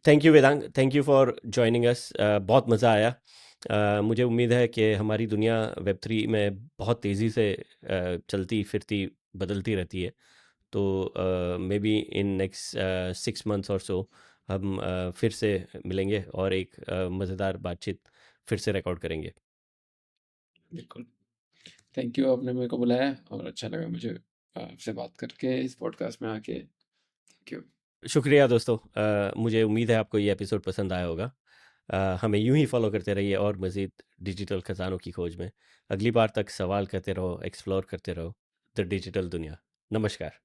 thank you Vedang, thank you for joining us. बहुत मज़ा आया। मुझे उम्मीद है कि हमारी दुनिया वेब 3 में बहुत तेज़ी से चलती फिरती बदलती रहती है, तो may be in next 6 months और सो हम फिर से मिलेंगे और एक मज़ेदार बातचीत फिर से रिकॉर्ड करेंगे। बिल्कुल। थैंक यू, आपने मेरे को बुलाया और अच्छा लगा मुझे आपसे बात करके इस पॉडकास्ट में आके। Thank you. शुक्रिया दोस्तों। मुझे उम्मीद है आपको ये एपिसोड पसंद आया होगा। हमें यूं ही फॉलो करते रहिए और मज़ीद डिजिटल खजानों की खोज में। अगली बार तक सवाल करते रहो, एक्सप्लोर करते रहो द डिजिटल दुनिया। नमस्कार।